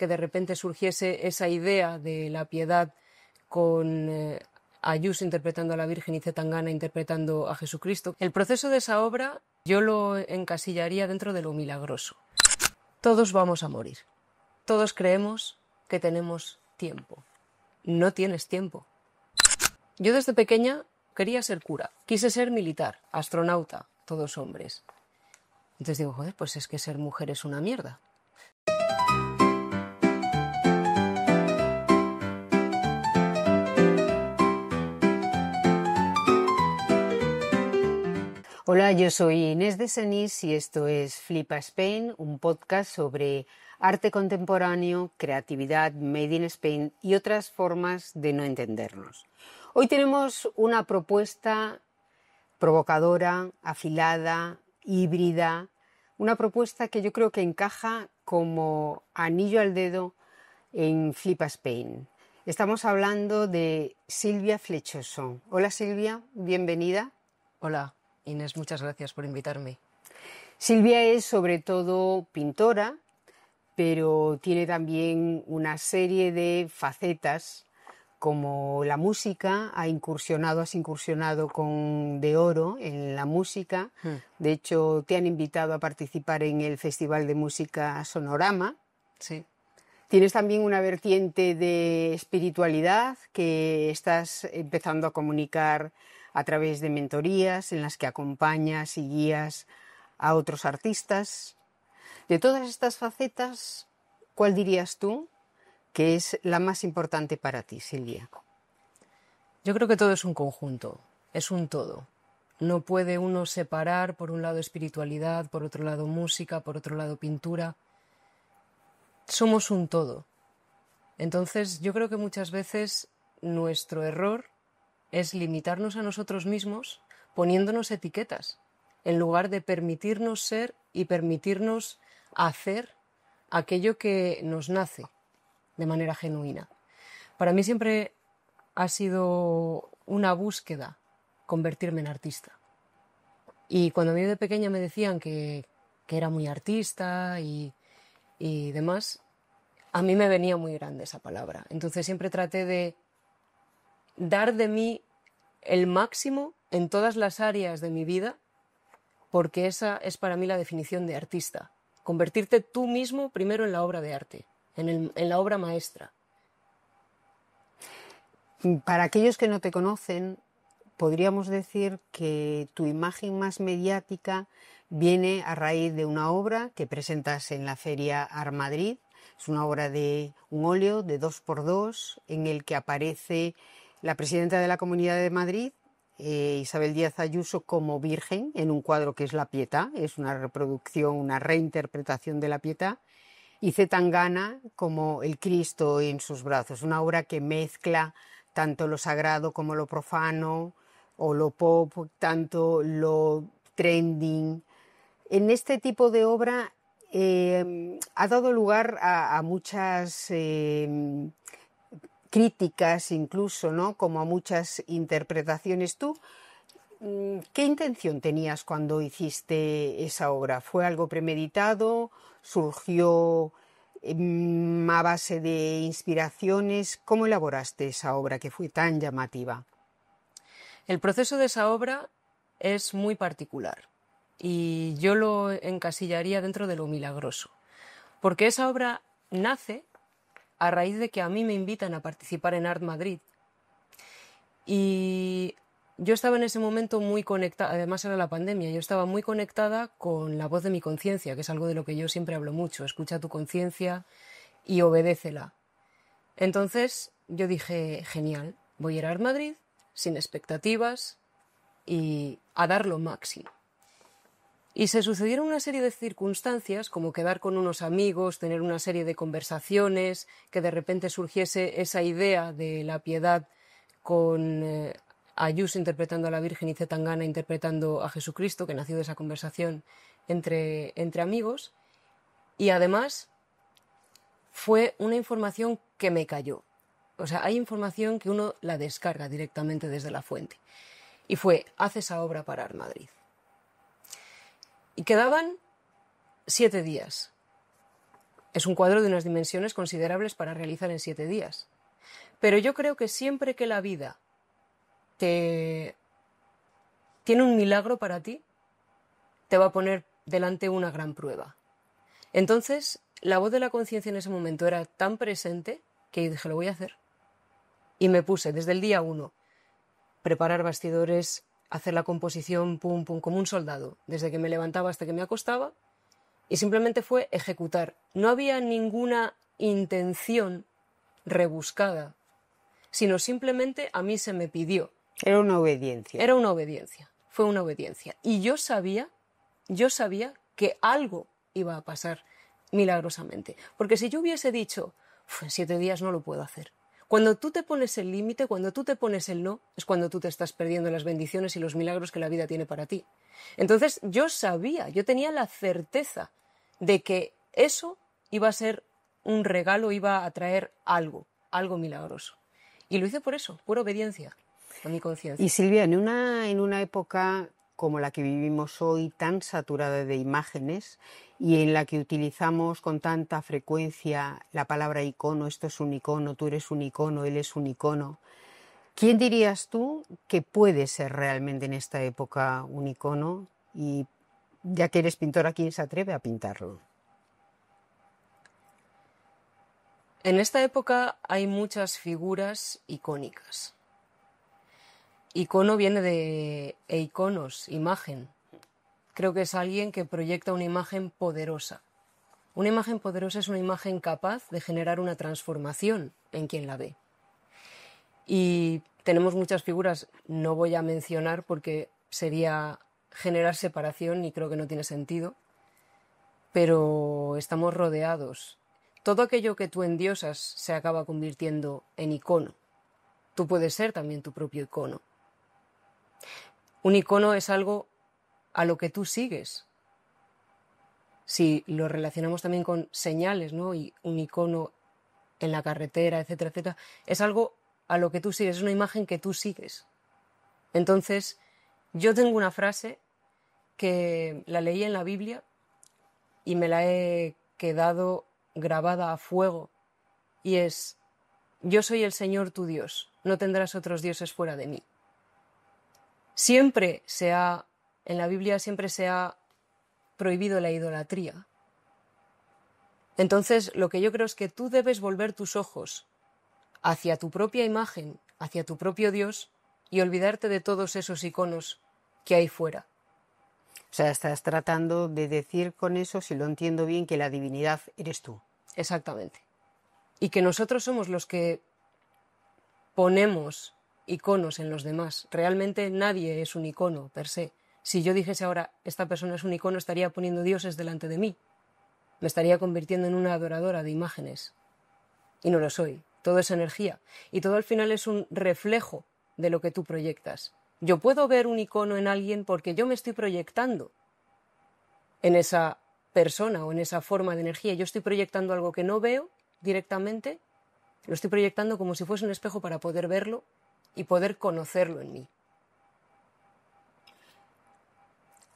que de repente surgiese esa idea de la piedad con Ayuso interpretando a la Virgen y Zetangana interpretando a Jesucristo. El proceso de esa obra yo lo encasillaría dentro de lo milagroso. Todos vamos a morir. Todos creemos que tenemos tiempo. No tienes tiempo. Yo desde pequeña quería ser cura. Quise ser militar, astronauta, todos hombres. Entonces digo, joder, pues es que ser mujer es una mierda. Hola, yo soy Inés de Senís y esto es Flipa Spain, un podcast sobre arte contemporáneo, creatividad, Made in Spain y otras formas de no entendernos. Hoy tenemos una propuesta provocadora, afilada, híbrida, una propuesta que yo creo que encaja como anillo al dedo en Flipa Spain. Estamos hablando de Silvia Flechoso. Hola Silvia, bienvenida. Hola Inés, muchas gracias por invitarme. Silvia es sobre todo pintora, pero tiene también una serie de facetas como la música. Has incursionado con De Oro en la música. De hecho, te han invitado a participar en el Festival de Música Sonorama. Sí. Tienes también una vertiente de espiritualidad que estás empezando a comunicar a través de mentorías en las que acompañas y guías a otros artistas. De todas estas facetas, ¿cuál dirías tú que es la más importante para ti, Silvia? Yo creo que todo es un conjunto, es un todo. No puede uno separar por un lado espiritualidad, por otro lado música, por otro lado pintura. Somos un todo. Entonces yo creo que muchas veces nuestro error es limitarnos a nosotros mismos poniéndonos etiquetas, en lugar de permitirnos ser y permitirnos hacer aquello que nos nace de manera genuina. Para mí siempre ha sido una búsqueda convertirme en artista. Y cuando a mí de pequeña me decían que era muy artista y demás, a mí me venía muy grande esa palabra. Entonces siempre traté de dar de mí el máximo en todas las áreas de mi vida, porque esa es para mí la definición de artista. Convertirte tú mismo primero en la obra de arte, en la obra maestra. Para aquellos que no te conocen, podríamos decir que tu imagen más mediática viene a raíz de una obra que presentas en la Feria Art Madrid. Es una obra de un óleo de 2x2 en el que aparece la presidenta de la Comunidad de Madrid, Isabel Díaz Ayuso, como virgen en un cuadro que es La Pietà. Es una reproducción, una reinterpretación de La Pietà. Y Zetangana como el Cristo en sus brazos. Una obra que mezcla tanto lo sagrado como lo profano, o lo pop, tanto lo trending. En este tipo de obra ha dado lugar a muchas críticas incluso, ¿no? Como a muchas interpretaciones. ¿Tú qué intención tenías cuando hiciste esa obra? ¿Fue algo premeditado? ¿Surgió a base de inspiraciones? ¿Cómo elaboraste esa obra que fue tan llamativa? El proceso de esa obra es muy particular y yo lo encasillaría dentro de lo milagroso, porque esa obra nace a raíz de que a mí me invitan a participar en Art Madrid y yo estaba en ese momento muy conectada, además era la pandemia, yo estaba muy conectada con la voz de mi conciencia, que es algo de lo que yo siempre hablo mucho: escucha tu conciencia y obedécela. Entonces yo dije, genial, voy a ir a Art Madrid sin expectativas y a dar lo máximo. Y se sucedieron una serie de circunstancias, como quedar con unos amigos, tener una serie de conversaciones, que de repente surgiese esa idea de la piedad con Ayuso interpretando a la Virgen y Zetangana interpretando a Jesucristo, que nació de esa conversación entre amigos. Y además fue una información que me cayó. O sea, hay información que uno la descarga directamente desde la fuente. Y fue: haz esa obra para Art Madrid. Y quedaban 7 días. Es un cuadro de unas dimensiones considerables para realizar en 7 días. Pero yo creo que siempre que la vida tiene un milagro para ti, te va a poner delante una gran prueba. Entonces, la voz de la conciencia en ese momento era tan presente que dije, lo voy a hacer. Y me puse desde el día 1, preparar bastidores, hacer la composición, pum, pum, como un soldado, desde que me levantaba hasta que me acostaba, y simplemente fue ejecutar. No había ninguna intención rebuscada, sino simplemente a mí se me pidió. Era una obediencia. Era una obediencia, fue una obediencia. Y yo sabía que algo iba a pasar milagrosamente. Porque si yo hubiese dicho, en 7 días no lo puedo hacer. Cuando tú te pones el límite, cuando tú te pones el no, es cuando tú te estás perdiendo las bendiciones y los milagros que la vida tiene para ti. Entonces yo tenía la certeza de que eso iba a ser un regalo, iba a traer algo milagroso. Y lo hice por eso, pura obediencia a mi conciencia. Y Silvia, en una época como la que vivimos hoy, tan saturada de imágenes y en la que utilizamos con tanta frecuencia la palabra icono, esto es un icono, tú eres un icono, él es un icono, ¿quién dirías tú que puede ser realmente en esta época un icono? Y ya que eres pintora, ¿quién se atreve a pintarlo? En esta época hay muchas figuras icónicas. Icono viene de iconos, imagen. Creo que es alguien que proyecta una imagen poderosa. Una imagen poderosa es una imagen capaz de generar una transformación en quien la ve. Y tenemos muchas figuras, no voy a mencionar porque sería generar separación y creo que no tiene sentido, pero estamos rodeados. Todo aquello que tú endiosas se acaba convirtiendo en icono. Tú puedes ser también tu propio icono. Un icono es algo a lo que tú sigues. Si lo relacionamos también con señales, ¿no? Y un icono en la carretera, etcétera, etcétera, es algo a lo que tú sigues, es una imagen que tú sigues. Entonces, yo tengo una frase que la leí en la Biblia y me la he quedado grabada a fuego, y es: yo soy el Señor tu Dios, no tendrás otros dioses fuera de mí. En la Biblia siempre se ha prohibido la idolatría. Entonces, lo que yo creo es que tú debes volver tus ojos hacia tu propia imagen, hacia tu propio Dios, y olvidarte de todos esos iconos que hay fuera. O sea, estás tratando de decir con eso, si lo entiendo bien, que la divinidad eres tú. Exactamente. Y que nosotros somos los que ponemos iconos en los demás. Realmente nadie es un icono per se. Si yo dijese ahora, esta persona es un icono, estaría poniendo dioses delante de mí. Me estaría convirtiendo en una adoradora de imágenes. Y no lo soy. Todo es energía. Y todo al final es un reflejo de lo que tú proyectas. Yo puedo ver un icono en alguien porque yo me estoy proyectando en esa persona o en esa forma de energía. Yo estoy proyectando algo que no veo directamente, lo estoy proyectando como si fuese un espejo para poder verlo y poder conocerlo en mí.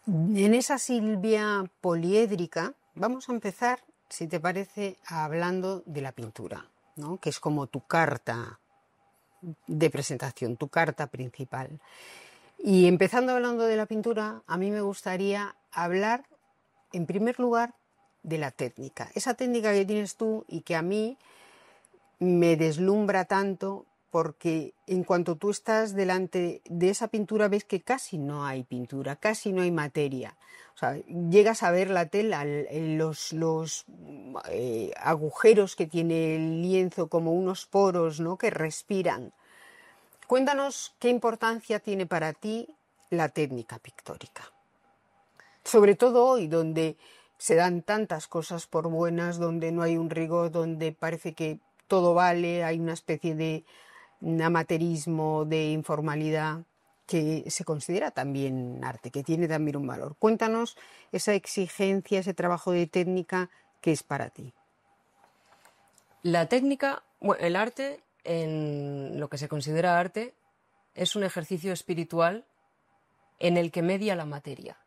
En esa Silvia poliédrica vamos a empezar, si te parece, hablando de la pintura, ¿no? Que es como tu carta de presentación, tu carta principal. Y empezando hablando de la pintura, a mí me gustaría hablar, en primer lugar, de la técnica. Esa técnica que tienes tú y que a mí me deslumbra tanto, porque en cuanto tú estás delante de esa pintura ves que casi no hay pintura, casi no hay materia. O sea, llegas a ver la tela, los agujeros que tiene el lienzo como unos poros, ¿no?, que respiran. Cuéntanos qué importancia tiene para ti la técnica pictórica. Sobre todo hoy, donde se dan tantas cosas por buenas, donde no hay un rigor, donde parece que todo vale, hay una especie de amateurismo, de informalidad, que se considera también arte, que tiene también un valor. Cuéntanos esa exigencia, ese trabajo de técnica que es para ti. La técnica, bueno, el arte, en lo que se considera arte, es un ejercicio espiritual en el que media la materia.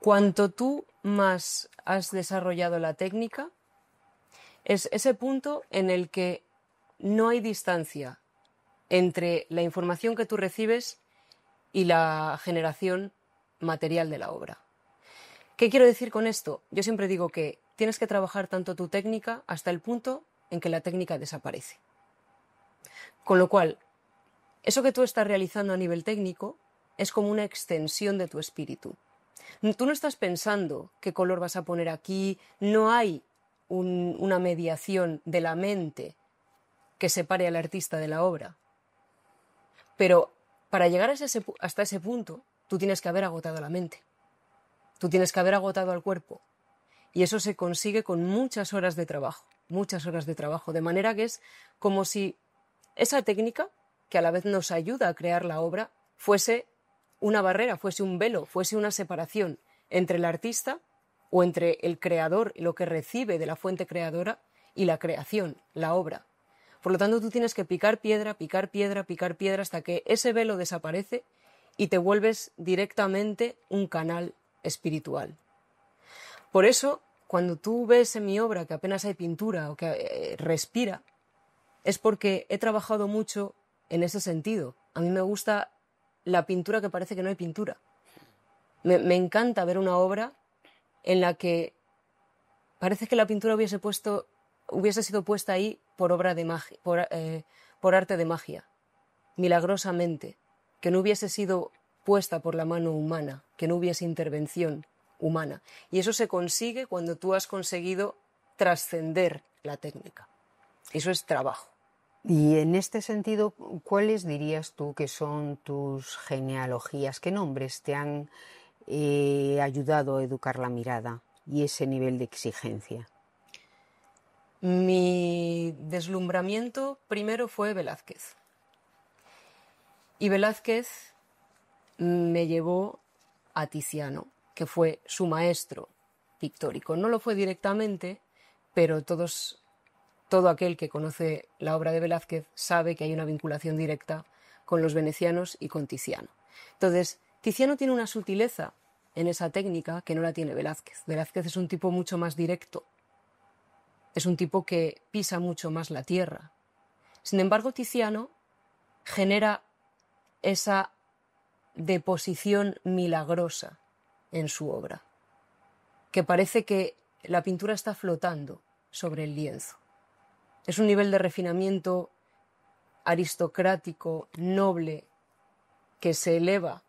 Cuanto tú más has desarrollado la técnica, es ese punto en el que no hay distancia entre la información que tú recibes y la generación material de la obra. ¿Qué quiero decir con esto? Yo siempre digo que tienes que trabajar tanto tu técnica hasta el punto en que la técnica desaparece. Con lo cual, eso que tú estás realizando a nivel técnico es como una extensión de tu espíritu. Tú no estás pensando qué color vas a poner aquí, no hay una mediación de la mente que separe al artista de la obra. Pero para llegar hasta ese punto, tú tienes que haber agotado la mente. Tú tienes que haber agotado al cuerpo. Y eso se consigue con muchas horas de trabajo, de manera que es como si esa técnica, que a la vez nos ayuda a crear la obra, fuese una barrera, fuese un velo, fuese una separación entre el artista o entre el creador, lo que recibe de la fuente creadora, y la creación, la obra. Por lo tanto, tú tienes que picar piedra hasta que ese velo desaparece y te vuelves directamente un canal espiritual. Por eso, cuando tú ves en mi obra que apenas hay pintura o que respira, es porque he trabajado mucho en ese sentido. A mí me gusta la pintura que parece que no hay pintura. Me encanta ver una obra en la que parece que la pintura hubiese sido puesta ahí por obra de magia, por arte de magia, milagrosamente, que no hubiese sido puesta por la mano humana, que no hubiese intervención humana. Y eso se consigue cuando tú has conseguido trascender la técnica. Eso es trabajo. Y en este sentido, ¿cuáles dirías tú que son tus genealogías? ¿Qué nombres te han ayudado a educar la mirada y ese nivel de exigencia? Mi deslumbramiento primero fue Velázquez. Y Velázquez me llevó a Tiziano, que fue su maestro pictórico. No lo fue directamente, pero todo aquel que conoce la obra de Velázquez sabe que hay una vinculación directa con los venecianos y con Tiziano. Entonces, Tiziano tiene una sutileza en esa técnica que no la tiene Velázquez. Velázquez es un tipo mucho más directo, es un tipo que pisa mucho más la tierra. Sin embargo, Tiziano genera esa deposición milagrosa en su obra, que parece que la pintura está flotando sobre el lienzo. Es un nivel de refinamiento aristocrático, noble, que se eleva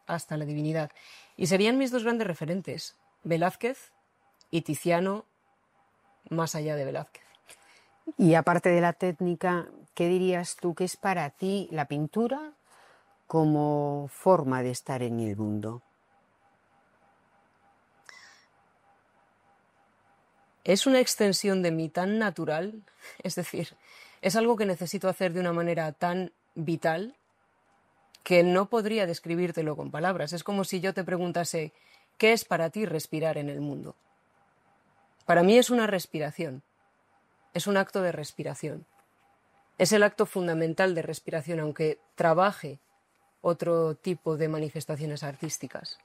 hasta la divinidad. Y serían mis dos grandes referentes, Velázquez y Tiziano, más allá de Velázquez. Y aparte de la técnica, ¿qué dirías tú que es para ti la pintura como forma de estar en el mundo? Es una extensión de mí tan natural, es decir, es algo que necesito hacer de una manera tan vital que no podría describírtelo con palabras. Es como si yo te preguntase, ¿qué es para ti respirar en el mundo? Para mí es una respiración, es un acto de respiración. Es el acto fundamental de respiración, aunque trabaje otro tipo de manifestaciones artísticas.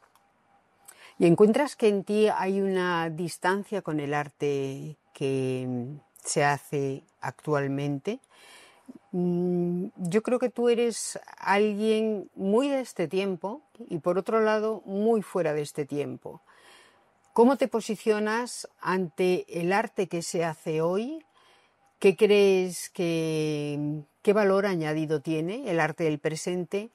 ¿Y encuentras que en ti hay una distancia con el arte que se hace actualmente? Yo creo que tú eres alguien muy de este tiempo y por otro lado muy fuera de este tiempo. ¿Cómo te posicionas ante el arte que se hace hoy? ¿Qué crees qué valor añadido tiene el arte del presente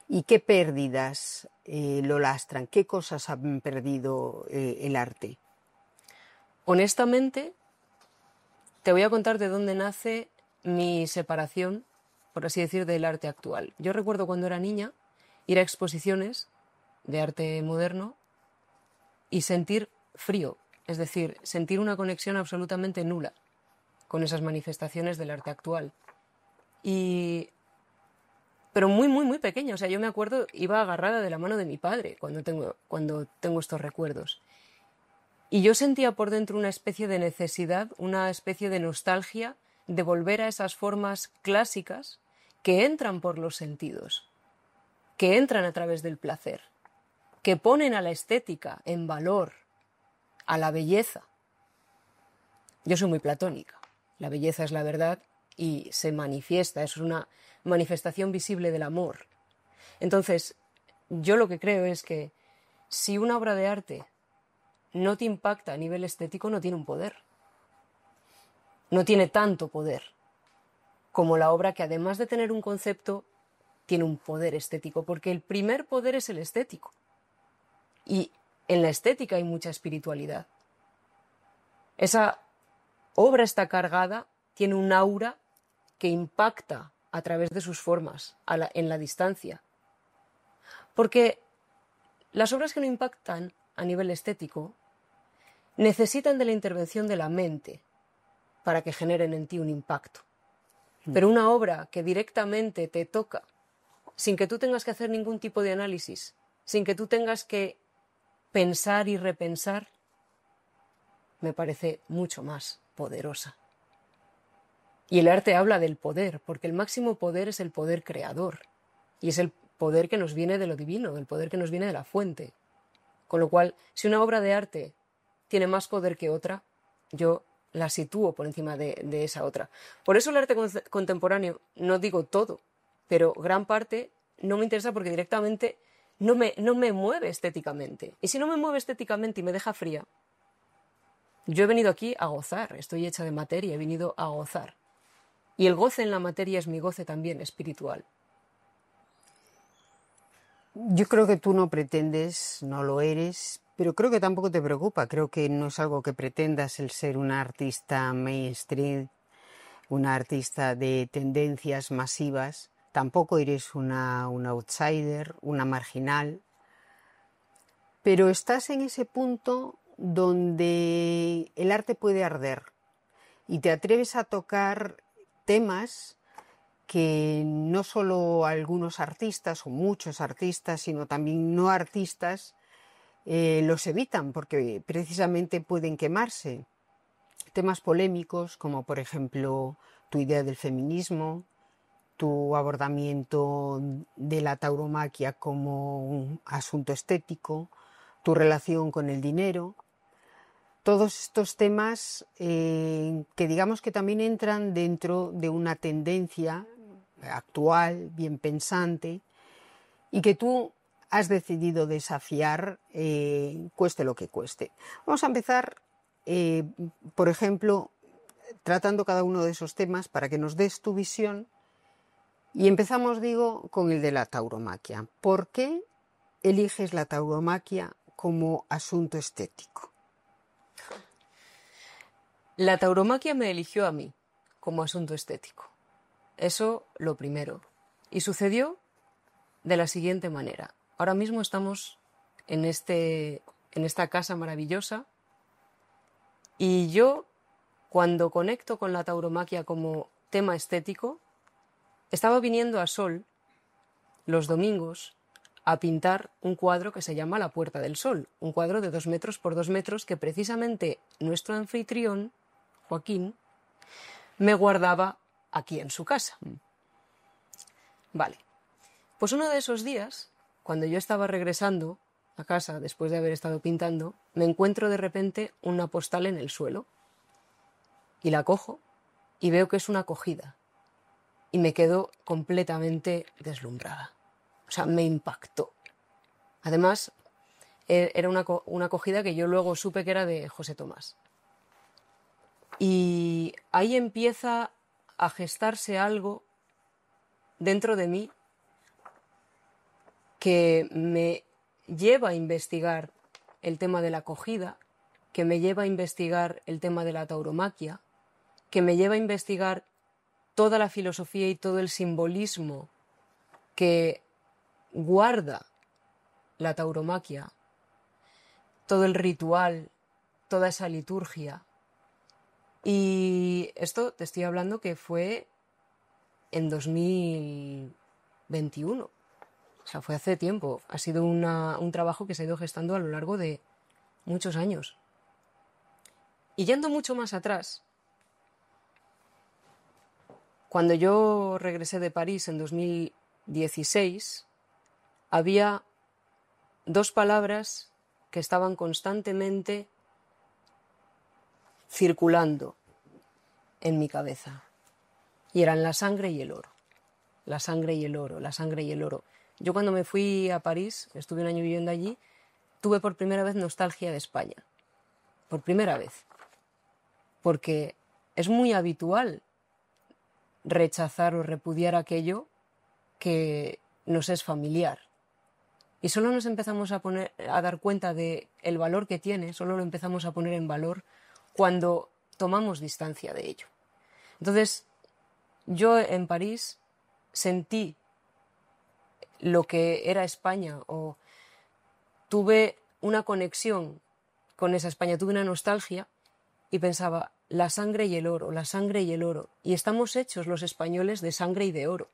y qué pérdidas lo lastran? ¿Qué cosas han perdido el arte? Honestamente, te voy a contar de dónde nace mi separación, por así decir, del arte actual. Yo recuerdo cuando era niña ir a exposiciones de arte moderno y sentir frío, es decir, sentir una conexión absolutamente nula con esas manifestaciones del arte actual. Pero muy, muy, muy pequeña. O sea, yo me acuerdo, iba agarrada de la mano de mi padre cuando tengo estos recuerdos. Y yo sentía por dentro una especie de necesidad, una especie de nostalgia de volver a esas formas clásicas que entran por los sentidos, que entran a través del placer, que ponen a la estética en valor, a la belleza. Yo soy muy platónica. La belleza es la verdad y se manifiesta, eso es una manifestación visible del amor. Entonces, yo lo que creo es que si una obra de arte no te impacta a nivel estético, no tiene un poder. No tiene tanto poder como la obra que, además de tener un concepto, tiene un poder estético, porque el primer poder es el estético. Y en la estética hay mucha espiritualidad. Esa obra está cargada, tiene un aura que impacta a través de sus formas, en la distancia. Porque las obras que no impactan a nivel estético necesitan de la intervención de la mente para que generen en ti un impacto. Pero una obra que directamente te toca, sin que tú tengas que hacer ningún tipo de análisis, sin que tú tengas que pensar y repensar, me parece mucho más poderosa. Y el arte habla del poder, porque el máximo poder es el poder creador, y es el poder que nos viene de lo divino, el poder que nos viene de la fuente. Con lo cual, si una obra de arte tiene más poder que otra, yo la sitúo por encima de esa otra. Por eso el arte contemporáneo, no digo todo, pero gran parte no me interesa porque directamente no me mueve estéticamente. Y si no me mueve estéticamente y me deja fría, yo he venido aquí a gozar, estoy hecha de materia, he venido a gozar. Y el goce en la materia es mi goce también espiritual. Yo creo que tú no pretendes, no lo eres, pero creo que tampoco te preocupa. Creo que no es algo que pretendas el ser una artista mainstream, una artista de tendencias masivas. Tampoco eres una outsider, una marginal. Pero estás en ese punto donde el arte puede arder y te atreves a tocar temas que no solo algunos artistas o muchos artistas, sino también no artistas, los evitan porque precisamente pueden quemarse. Temas polémicos como por ejemplo tu idea del feminismo, tu abordamiento de la tauromaquia como un asunto estético, tu relación con el dinero. Todos estos temas que digamos que también entran dentro de una tendencia actual, bien pensante, y que tú has decidido desafiar, cueste lo que cueste. Vamos a empezar, por ejemplo, tratando cada uno de esos temas para que nos des tu visión. Y empezamos, digo, con el de la tauromaquia. ¿Por qué eliges la tauromaquia como asunto estético? La tauromaquia me eligió a mí como asunto estético. Eso lo primero. Y sucedió de la siguiente manera. Ahora mismo estamos en esta casa maravillosa y yo, cuando conecto con la tauromaquia como tema estético, estaba viniendo a Sol los domingos a pintar un cuadro que se llama La Puerta del Sol, un cuadro de 2 metros por 2 metros que precisamente nuestro anfitrión, Joaquín, me guardaba aquí en su casa. Vale. Pues uno de esos días, cuando yo estaba regresando a casa después de haber estado pintando, me encuentro de repente una postal en el suelo y la cojo y veo que es una acogida y me quedo completamente deslumbrada. O sea, me impactó. Además, era una acogida que yo luego supe que era de José Tomás. Y ahí empieza a gestarse algo dentro de mí que me lleva a investigar el tema de la acogida, que me lleva a investigar el tema de la tauromaquia, que me lleva a investigar toda la filosofía y todo el simbolismo que guarda la tauromaquia, todo el ritual, toda esa liturgia. Y esto te estoy hablando que fue en 2021. O sea, fue hace tiempo. Ha sido un trabajo que se ha ido gestando a lo largo de muchos años. Y yendo mucho más atrás, cuando yo regresé de París en 2016, había dos palabras que estaban constantemente circulando en mi cabeza. Y eran la sangre y el oro. La sangre y el oro, la sangre y el oro. Yo cuando me fui a París, estuve un año viviendo allí, tuve por primera vez nostalgia de España. Por primera vez. Porque es muy habitual rechazar o repudiar aquello que nos es familiar. Y solo nos empezamos a dar cuenta de el valor que tiene, solo lo empezamos a poner en valor cuando tomamos distancia de ello. Entonces, yo en París sentí lo que era España, o tuve una conexión con esa España, tuve una nostalgia y pensaba, la sangre y el oro, la sangre y el oro. Y estamos hechos los españoles de sangre y de oro,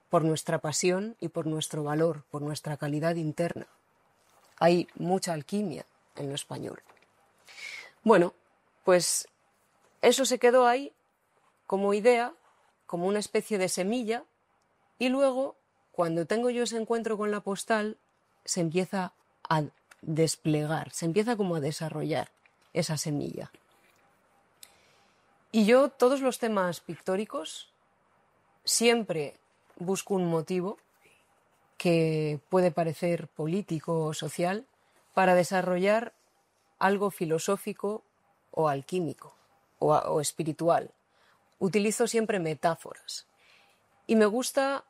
por nuestra pasión y por nuestro valor, por nuestra calidad interna. Hay mucha alquimia en lo español. Bueno, pues eso se quedó ahí como idea, como una especie de semilla, y luego, cuando tengo yo ese encuentro con la postal, se empieza a desplegar, se empieza como a desarrollar esa semilla. Y yo, todos los temas pictóricos, siempre busco un motivo que puede parecer político o social para desarrollar algo filosófico o alquímico o espiritual. Utilizo siempre metáforas y me gusta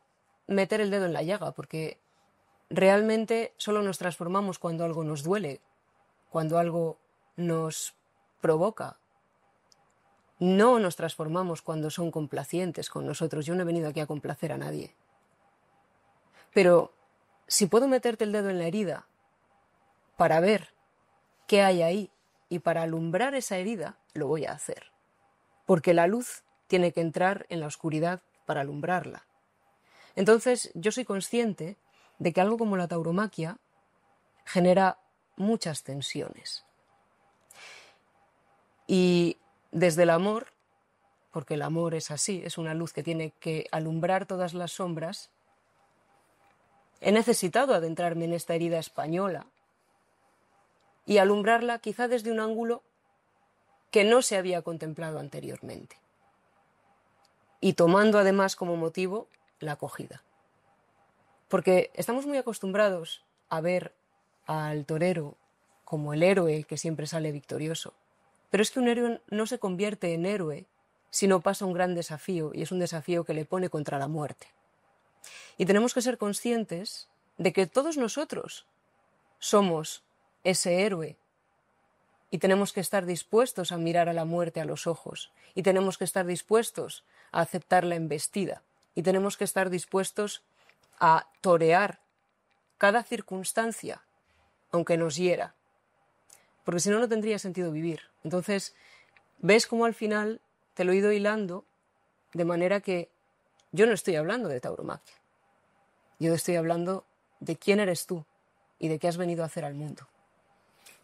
meter el dedo en la llaga porque realmente solo nos transformamos cuando algo nos duele, cuando algo nos provoca. No nos transformamos cuando son complacientes con nosotros. Yo no he venido aquí a complacer a nadie. Pero si puedo meterte el dedo en la herida para ver qué hay ahí y para alumbrar esa herida, lo voy a hacer. Porque la luz tiene que entrar en la oscuridad para alumbrarla. Entonces, yo soy consciente de que algo como la tauromaquia genera muchas tensiones. Y desde el amor, porque el amor es así, es una luz que tiene que alumbrar todas las sombras, he necesitado adentrarme en esta herida española y alumbrarla quizá desde un ángulo que no se había contemplado anteriormente. Y tomando además como motivo la acogida. Porque estamos muy acostumbrados a ver al torero como el héroe que siempre sale victorioso. Pero es que un héroe no se convierte en héroe si no pasa un gran desafío, y es un desafío que le pone contra la muerte. Y tenemos que ser conscientes de que todos nosotros somos ese héroe y tenemos que estar dispuestos a mirar a la muerte a los ojos y tenemos que estar dispuestos a aceptar la embestida y tenemos que estar dispuestos a torear cada circunstancia, aunque nos hiera, porque si no, no tendría sentido vivir. Entonces, ves cómo al final te lo he ido hilando de manera que yo no estoy hablando de tauromaquia. Yo estoy hablando de quién eres tú y de qué has venido a hacer al mundo.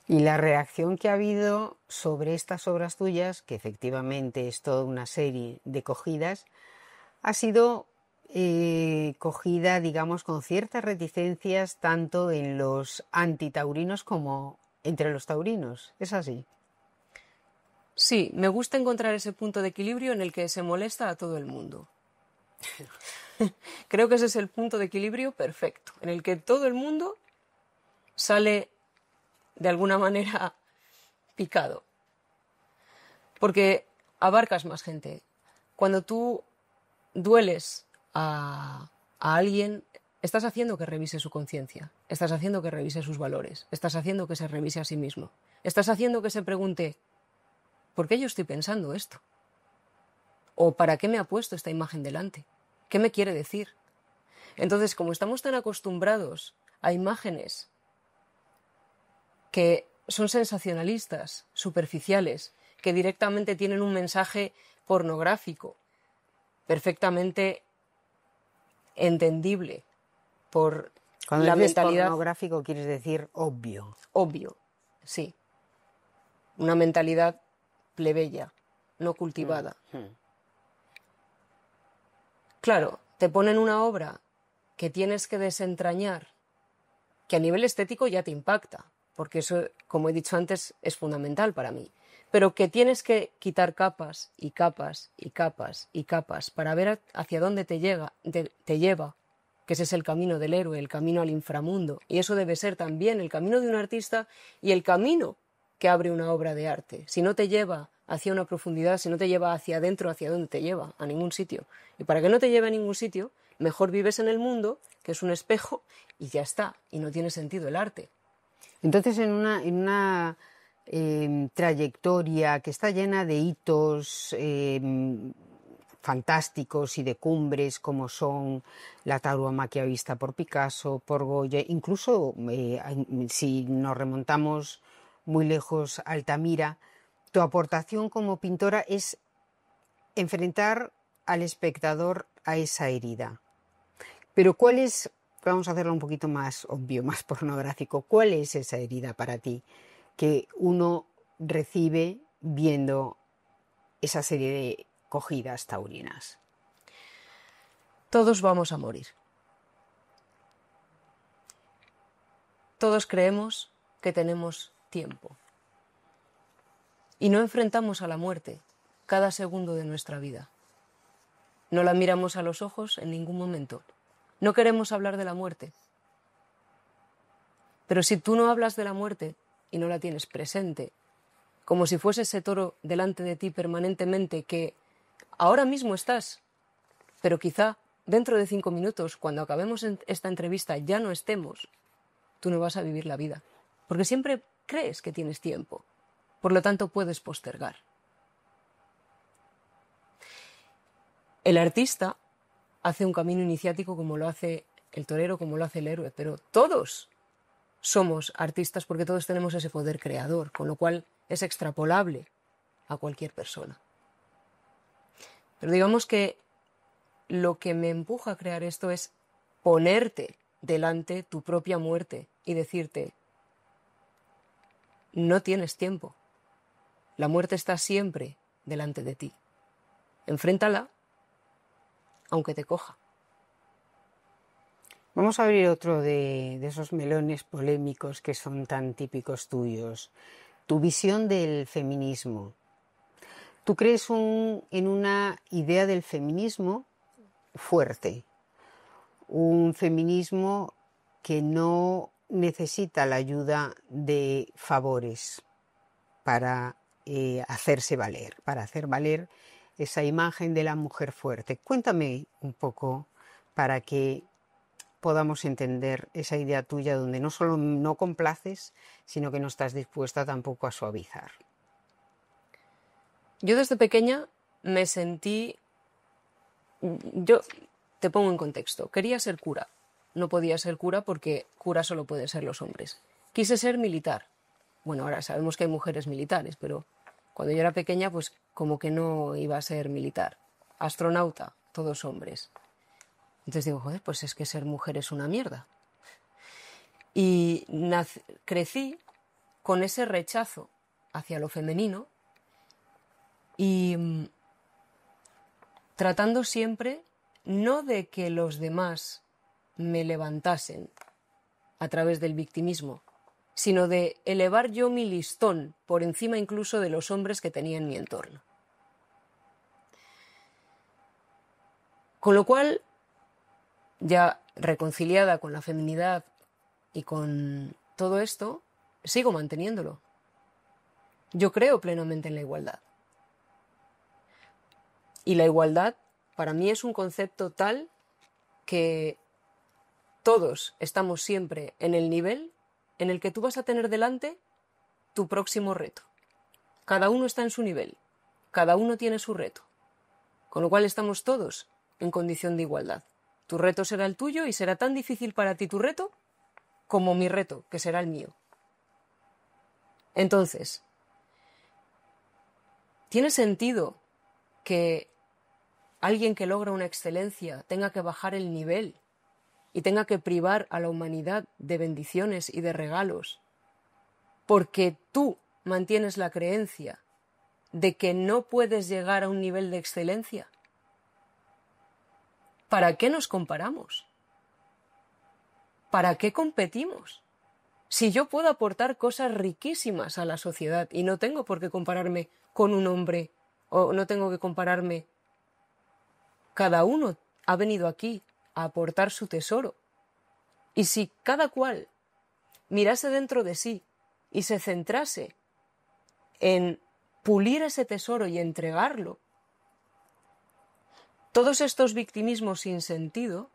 Y la reacción que ha habido sobre estas obras tuyas, que efectivamente es toda una serie de cogidas, ha sido cogida, digamos, con ciertas reticencias tanto en los antitaurinos como entre los taurinos. ¿Es así? Sí, me gusta encontrar ese punto de equilibrio en el que se molesta a todo el mundo. Creo que ese es el punto de equilibrio perfecto, en el que todo el mundo sale de alguna manera picado. Porque abarcas más gente. Cuando tú dueles a alguien, estás haciendo que revise su conciencia, estás haciendo que revise sus valores, estás haciendo que se revise a sí mismo, estás haciendo que se pregunte, ¿por qué yo estoy pensando esto? ¿O para qué me ha puesto esta imagen delante? ¿Qué me quiere decir? Entonces, como estamos tan acostumbrados a imágenes que son sensacionalistas, superficiales, que directamente tienen un mensaje pornográfico, perfectamente entendible por Cuando la dices mentalidad. pornográfico quieres decir obvio. Obvio, sí. Una mentalidad plebeya, no cultivada. Claro, te ponen una obra que tienes que desentrañar que a nivel estético ya te impacta, porque eso, como he dicho antes, es fundamental para mí. Pero que tienes que quitar capas y capas y capas y capas para ver hacia dónde te lleva, que ese es el camino del héroe, el camino al inframundo. Y eso debe ser también el camino de un artista y el camino que abre una obra de arte. Si no te lleva hacia una profundidad, si no te lleva hacia adentro, ¿hacia dónde te lleva? A ningún sitio. Y para que no te lleve a ningún sitio, mejor vives en el mundo, que es un espejo, y ya está. Y no tiene sentido el arte. Entonces, en una trayectoria que está llena de hitos fantásticos y de cumbres como son la tauromaquia vista por Picasso, por Goya, incluso si nos remontamos muy lejos, Altamira, tu aportación como pintora es enfrentar al espectador a esa herida. Pero ¿cuál es, vamos a hacerlo un poquito más obvio, más pornográfico, cuál es esa herida para ti que uno recibe viendo esa serie de cogidas taurinas? Todos vamos a morir. Todos creemos que tenemos tiempo. Y no enfrentamos a la muerte cada segundo de nuestra vida. No la miramos a los ojos en ningún momento. No queremos hablar de la muerte. Pero si tú no hablas de la muerte y no la tienes presente, como si fuese ese toro delante de ti permanentemente que ahora mismo estás, pero quizá dentro de 5 minutos, cuando acabemos esta entrevista, ya no estemos, tú no vas a vivir la vida. Porque siempre crees que tienes tiempo. Por lo tanto, puedes postergar. El artista hace un camino iniciático como lo hace el torero, como lo hace el héroe, pero todos somos artistas porque todos tenemos ese poder creador, con lo cual es extrapolable a cualquier persona. Pero digamos que lo que me empuja a crear esto es ponerte delante tu propia muerte y decirte, no tienes tiempo. La muerte está siempre delante de ti. Enfréntala, aunque te coja. Vamos a abrir otro de esos melones polémicos que son tan típicos tuyos. Tu visión del feminismo. ¿Tú crees en una idea del feminismo fuerte? Un feminismo que no necesita la ayuda de favores para hacerse valer, para hacer valer esa imagen de la mujer fuerte. Cuéntame un poco para que podamos entender esa idea tuya donde no solo no complaces, sino que no estás dispuesta tampoco a suavizar. Yo desde pequeña me sentí... Yo te pongo en contexto. Quería ser cura. No podía ser cura porque cura solo pueden ser los hombres. Quise ser militar. Bueno, ahora sabemos que hay mujeres militares, pero cuando yo era pequeña, pues como que no iba a ser militar. Astronauta, todos hombres. Entonces digo, joder, pues es que ser mujer es una mierda. Y crecí con ese rechazo hacia lo femenino y tratando siempre no de que los demás me levantasen a través del victimismo, sino de elevar yo mi listón por encima incluso de los hombres que tenía en mi entorno. Con lo cual, ya reconciliada con la feminidad y con todo esto, sigo manteniéndolo. Yo creo plenamente en la igualdad. Y la igualdad para mí es un concepto tal que todos estamos siempre en el nivel en el que tú vas a tener delante tu próximo reto. Cada uno está en su nivel, cada uno tiene su reto, con lo cual estamos todos en condición de igualdad. Tu reto será el tuyo y será tan difícil para ti tu reto como mi reto, que será el mío. Entonces, ¿tiene sentido que alguien que logra una excelencia tenga que bajar el nivel y tenga que privar a la humanidad de bendiciones y de regalos porque tú mantienes la creencia de que no puedes llegar a un nivel de excelencia? ¿Para qué nos comparamos? ¿para qué competimos? Si yo puedo aportar cosas riquísimas a la sociedad y no tengo por qué compararme con un hombre o no tengo que compararme, cada uno ha venido aquí a aportar su tesoro. Y si cada cual mirase dentro de sí y se centrase en pulir ese tesoro y entregarlo, todos estos victimismos sin sentido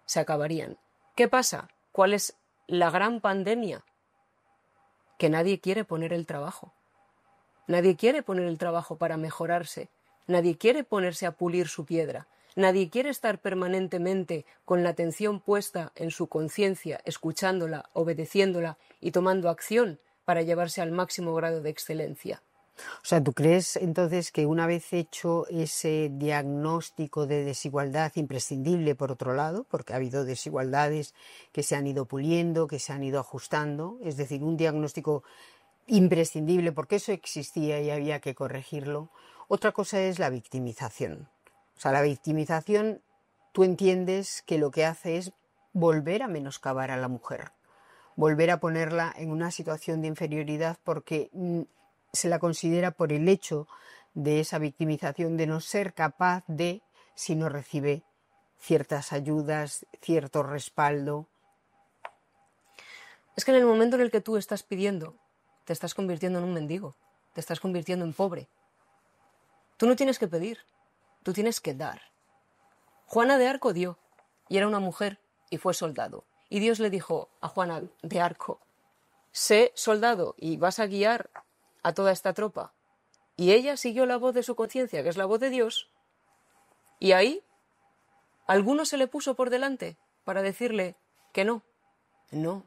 se acabarían. ¿Qué pasa? ¿Cuál es la gran pandemia? Que nadie quiere poner el trabajo. Nadie quiere poner el trabajo para mejorarse. Nadie quiere ponerse a pulir su piedra. Nadie quiere estar permanentemente con la atención puesta en su conciencia, escuchándola, obedeciéndola y tomando acción para llevarse al máximo grado de excelencia. O sea, ¿tú crees entonces que una vez hecho ese diagnóstico de desigualdad imprescindible, por otro lado, porque ha habido desigualdades que se han ido puliendo, que se han ido ajustando, es decir, un diagnóstico imprescindible porque eso existía y había que corregirlo, otra cosa es la victimización? O sea, la victimización, tú entiendes que lo que hace es volver a menoscabar a la mujer, volver a ponerla en una situación de inferioridad porque se la considera por el hecho de esa victimización de no ser capaz de, si no recibe ciertas ayudas, cierto respaldo. Es que en el momento en el que tú estás pidiendo, te estás convirtiendo en un mendigo, te estás convirtiendo en pobre. Tú no tienes que pedir, tú tienes que dar. Juana de Arco dio, y era una mujer, y fue soldado. Y Dios le dijo a Juana de Arco, sé soldado y vas a guiar a toda esta tropa. Y ella siguió la voz de su conciencia, que es la voz de Dios, y ahí alguno se le puso por delante para decirle que no. No.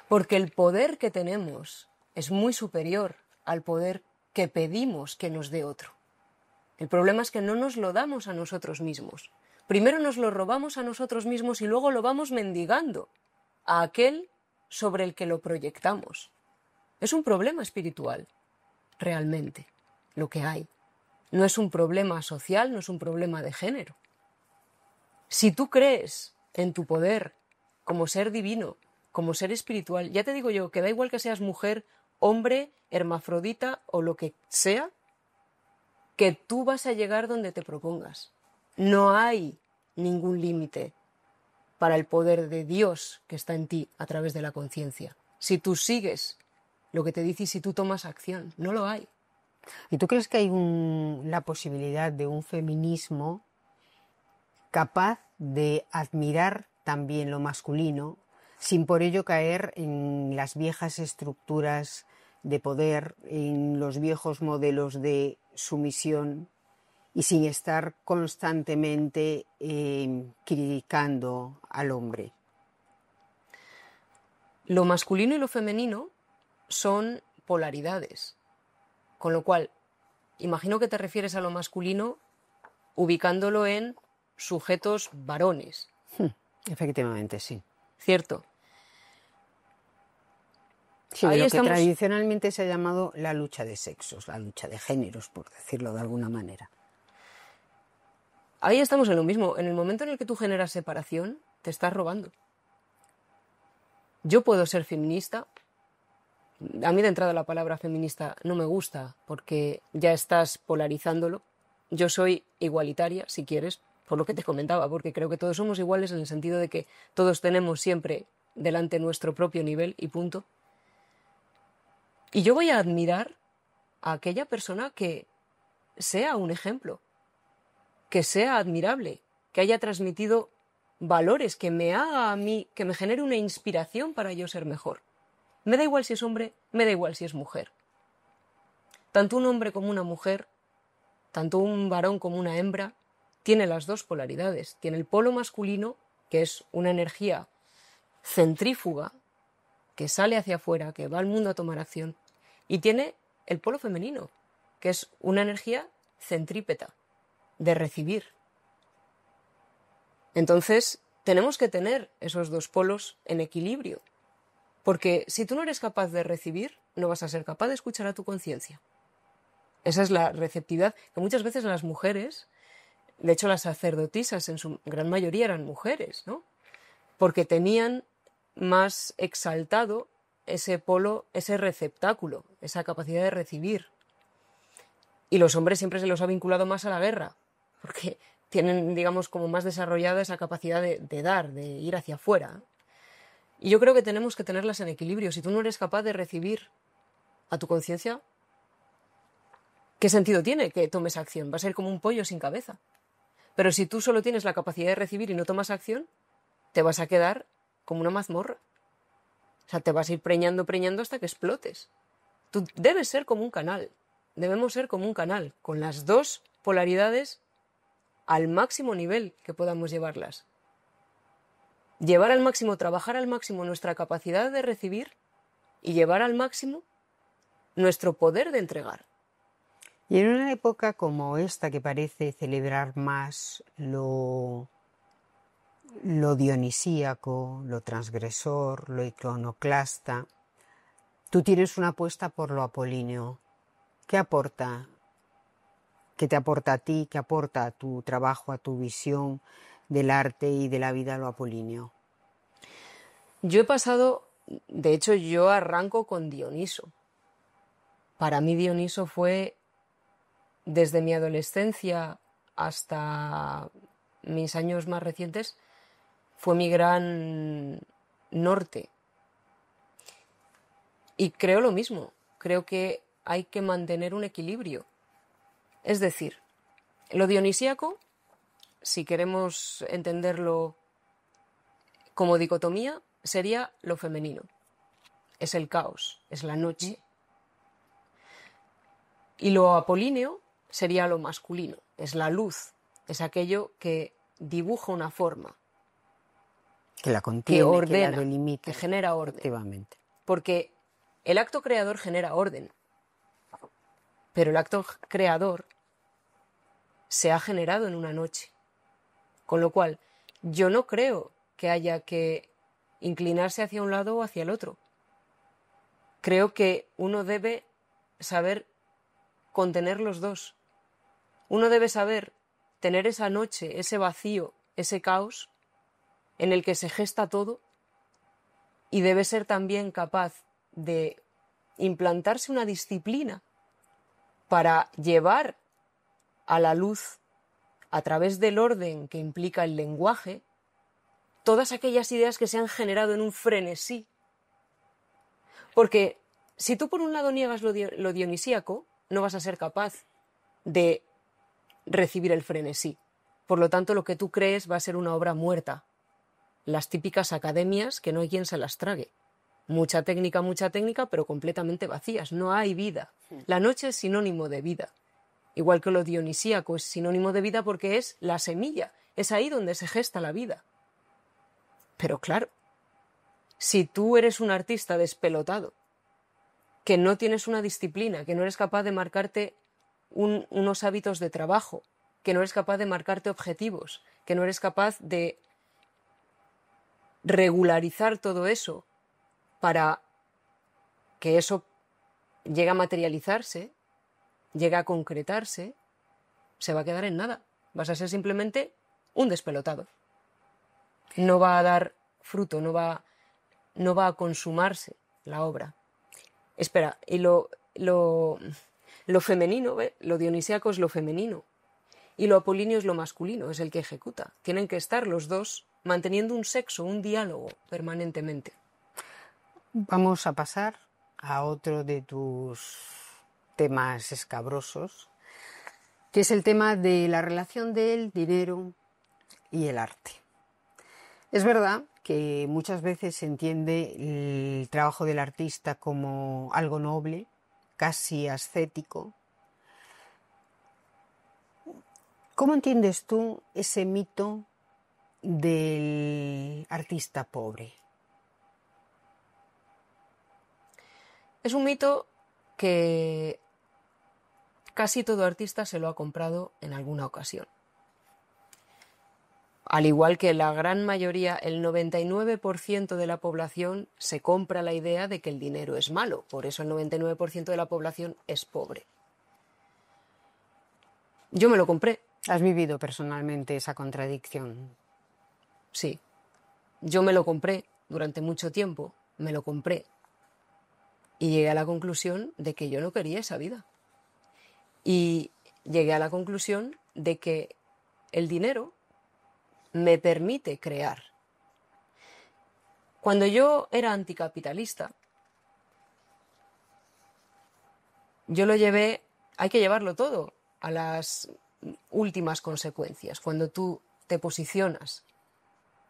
Porque el poder que tenemos es muy superior al poder que pedimos que nos dé otro. El problema es que no nos lo damos a nosotros mismos. Primero nos lo robamos a nosotros mismos y luego lo vamos mendigando a aquel sobre el que lo proyectamos. Es un problema espiritual, realmente, lo que hay. No es un problema social, no es un problema de género. Si tú crees en tu poder como ser divino, como ser espiritual, ya te digo yo que da igual que seas mujer, hombre, hermafrodita o lo que sea, que tú vas a llegar donde te propongas. No hay ningún límite para el poder de Dios que está en ti a través de la conciencia. Si tú sigues lo que te dice y si tú tomas acción, no lo hay. ¿Y tú crees que hay la posibilidad de un feminismo capaz de admirar también lo masculino, sin por ello caer en las viejas estructuras de poder, en los viejos modelos de sumisión y sin estar constantemente criticando al hombre? Lo masculino y lo femenino son polaridades, con lo cual imagino que te refieres a lo masculino ubicándolo en sujetos varones. Efectivamente, sí. ¿Cierto? Sí, de lo que tradicionalmente se ha llamado la lucha de sexos, la lucha de géneros, por decirlo de alguna manera. Ahí estamos en lo mismo. En el momento en el que tú generas separación, te estás robando. Yo puedo ser feminista. A mí de entrada la palabra feminista no me gusta porque ya estás polarizándolo. Yo soy igualitaria, si quieres, por lo que te comentaba, porque creo que todos somos iguales en el sentido de que todos tenemos siempre delante nuestro propio nivel y punto. Y yo voy a admirar a aquella persona que sea un ejemplo, que sea admirable, que haya transmitido valores, que me haga a mí, que me genere una inspiración para yo ser mejor. Me da igual si es hombre, me da igual si es mujer. Tanto un hombre como una mujer, tanto un varón como una hembra, tiene las dos polaridades. Tiene el polo masculino, que es una energía centrífuga, que sale hacia afuera, que va al mundo a tomar acción, y tiene el polo femenino, que es una energía centrípeta, de recibir. Entonces, tenemos que tener esos dos polos en equilibrio, porque si tú no eres capaz de recibir, no vas a ser capaz de escuchar a tu conciencia. Esa es la receptividad que muchas veces las mujeres, de hecho las sacerdotisas en su gran mayoría eran mujeres, ¿no? porque tenían más exaltado ese polo, ese receptáculo, esa capacidad de recibir. Y los hombres siempre se los ha vinculado más a la guerra, porque tienen, digamos, como más desarrollada esa capacidad de dar, de ir hacia afuera. Y yo creo que tenemos que tenerlas en equilibrio. Si tú no eres capaz de recibir a tu conciencia, ¿qué sentido tiene que tomes acción? Va a ser como un pollo sin cabeza. Pero si tú solo tienes la capacidad de recibir y no tomas acción, te vas a quedar como una mazmorra. O sea, te vas a ir preñando hasta que explotes. Tú debes ser como un canal. Debemos ser como un canal, con las dos polaridades al máximo nivel que podamos llevarlas. Llevar al máximo, trabajar al máximo nuestra capacidad de recibir y llevar al máximo nuestro poder de entregar. Y en una época como esta, que parece celebrar más lo dionisíaco, lo transgresor, lo iconoclasta, tú tienes una apuesta por lo apolíneo. ¿Qué aporta? ¿Qué te aporta a ti? ¿Qué aporta a tu trabajo, a tu visión del arte y de la vida lo apolíneo? Yo he pasado, de hecho yo arranco con Dioniso. Para mí Dioniso fue, desde mi adolescencia hasta mis años más recientes, fue mi gran norte. Y creo lo mismo, creo que hay que mantener un equilibrio. Es decir, lo dionisíaco, si queremos entenderlo como dicotomía, sería lo femenino. Es el caos, es la noche. Y lo apolíneo sería lo masculino, es la luz, es aquello que dibuja una forma, que la contiene, que ordena, que la delimita, que genera orden. Efectivamente. Porque el acto creador genera orden, pero el acto creador se ha generado en una noche. Con lo cual, yo no creo que haya que inclinarse hacia un lado o hacia el otro. Creo que uno debe saber contener los dos. Uno debe saber tener esa noche, ese vacío, ese caos en el que se gesta todo, y debe ser también capaz de implantarse una disciplina para llevar a la luz, a través del orden que implica el lenguaje, todas aquellas ideas que se han generado en un frenesí. Porque si tú por un lado niegas lo dionisíaco, no vas a ser capaz de recibir el frenesí. Por lo tanto, lo que tú crees va a ser una obra muerta. Las típicas academias que no hay quien se las trague. Mucha técnica, pero completamente vacías. No hay vida. La noche es sinónimo de vida. Igual que lo dionisíaco es sinónimo de vida porque es la semilla. Es ahí donde se gesta la vida. Pero claro, si tú eres un artista despelotado, que no tienes una disciplina, que no eres capaz de marcarte unos hábitos de trabajo, que no eres capaz de marcarte objetivos, que no eres capaz de regularizar todo eso para que eso llegue a materializarse, llegue a concretarse, se va a quedar en nada. Vas a ser simplemente un despelotado. No va a dar fruto, no va a consumarse la obra. Espera, y lo femenino, ¿ve? Lo dionisíaco es lo femenino y lo apolíneo es lo masculino, es el que ejecuta. Tienen que estar los dos manteniendo un sexo, un diálogo permanentemente. Vamos a pasar a otro de tus temas escabrosos, que es el tema de la relación del dinero y el arte. Es verdad que muchas veces se entiende el trabajo del artista como algo noble, casi ascético. ¿Cómo entiendes tú ese mito del artista pobre? Es un mito que casi todo artista se lo ha comprado en alguna ocasión. Al igual que la gran mayoría, el 99% de la población se compra la idea de que el dinero es malo. Por eso el 99% de la población es pobre. Yo me lo compré. ¿Has vivido personalmente esa contradicción? Sí. Yo me lo compré durante mucho tiempo, me lo compré y llegué a la conclusión de que yo no quería esa vida. Y llegué a la conclusión de que el dinero me permite crear. Cuando yo era anticapitalista, yo lo llevé, hay que llevarlo todo a las últimas consecuencias. Cuando tú te posicionas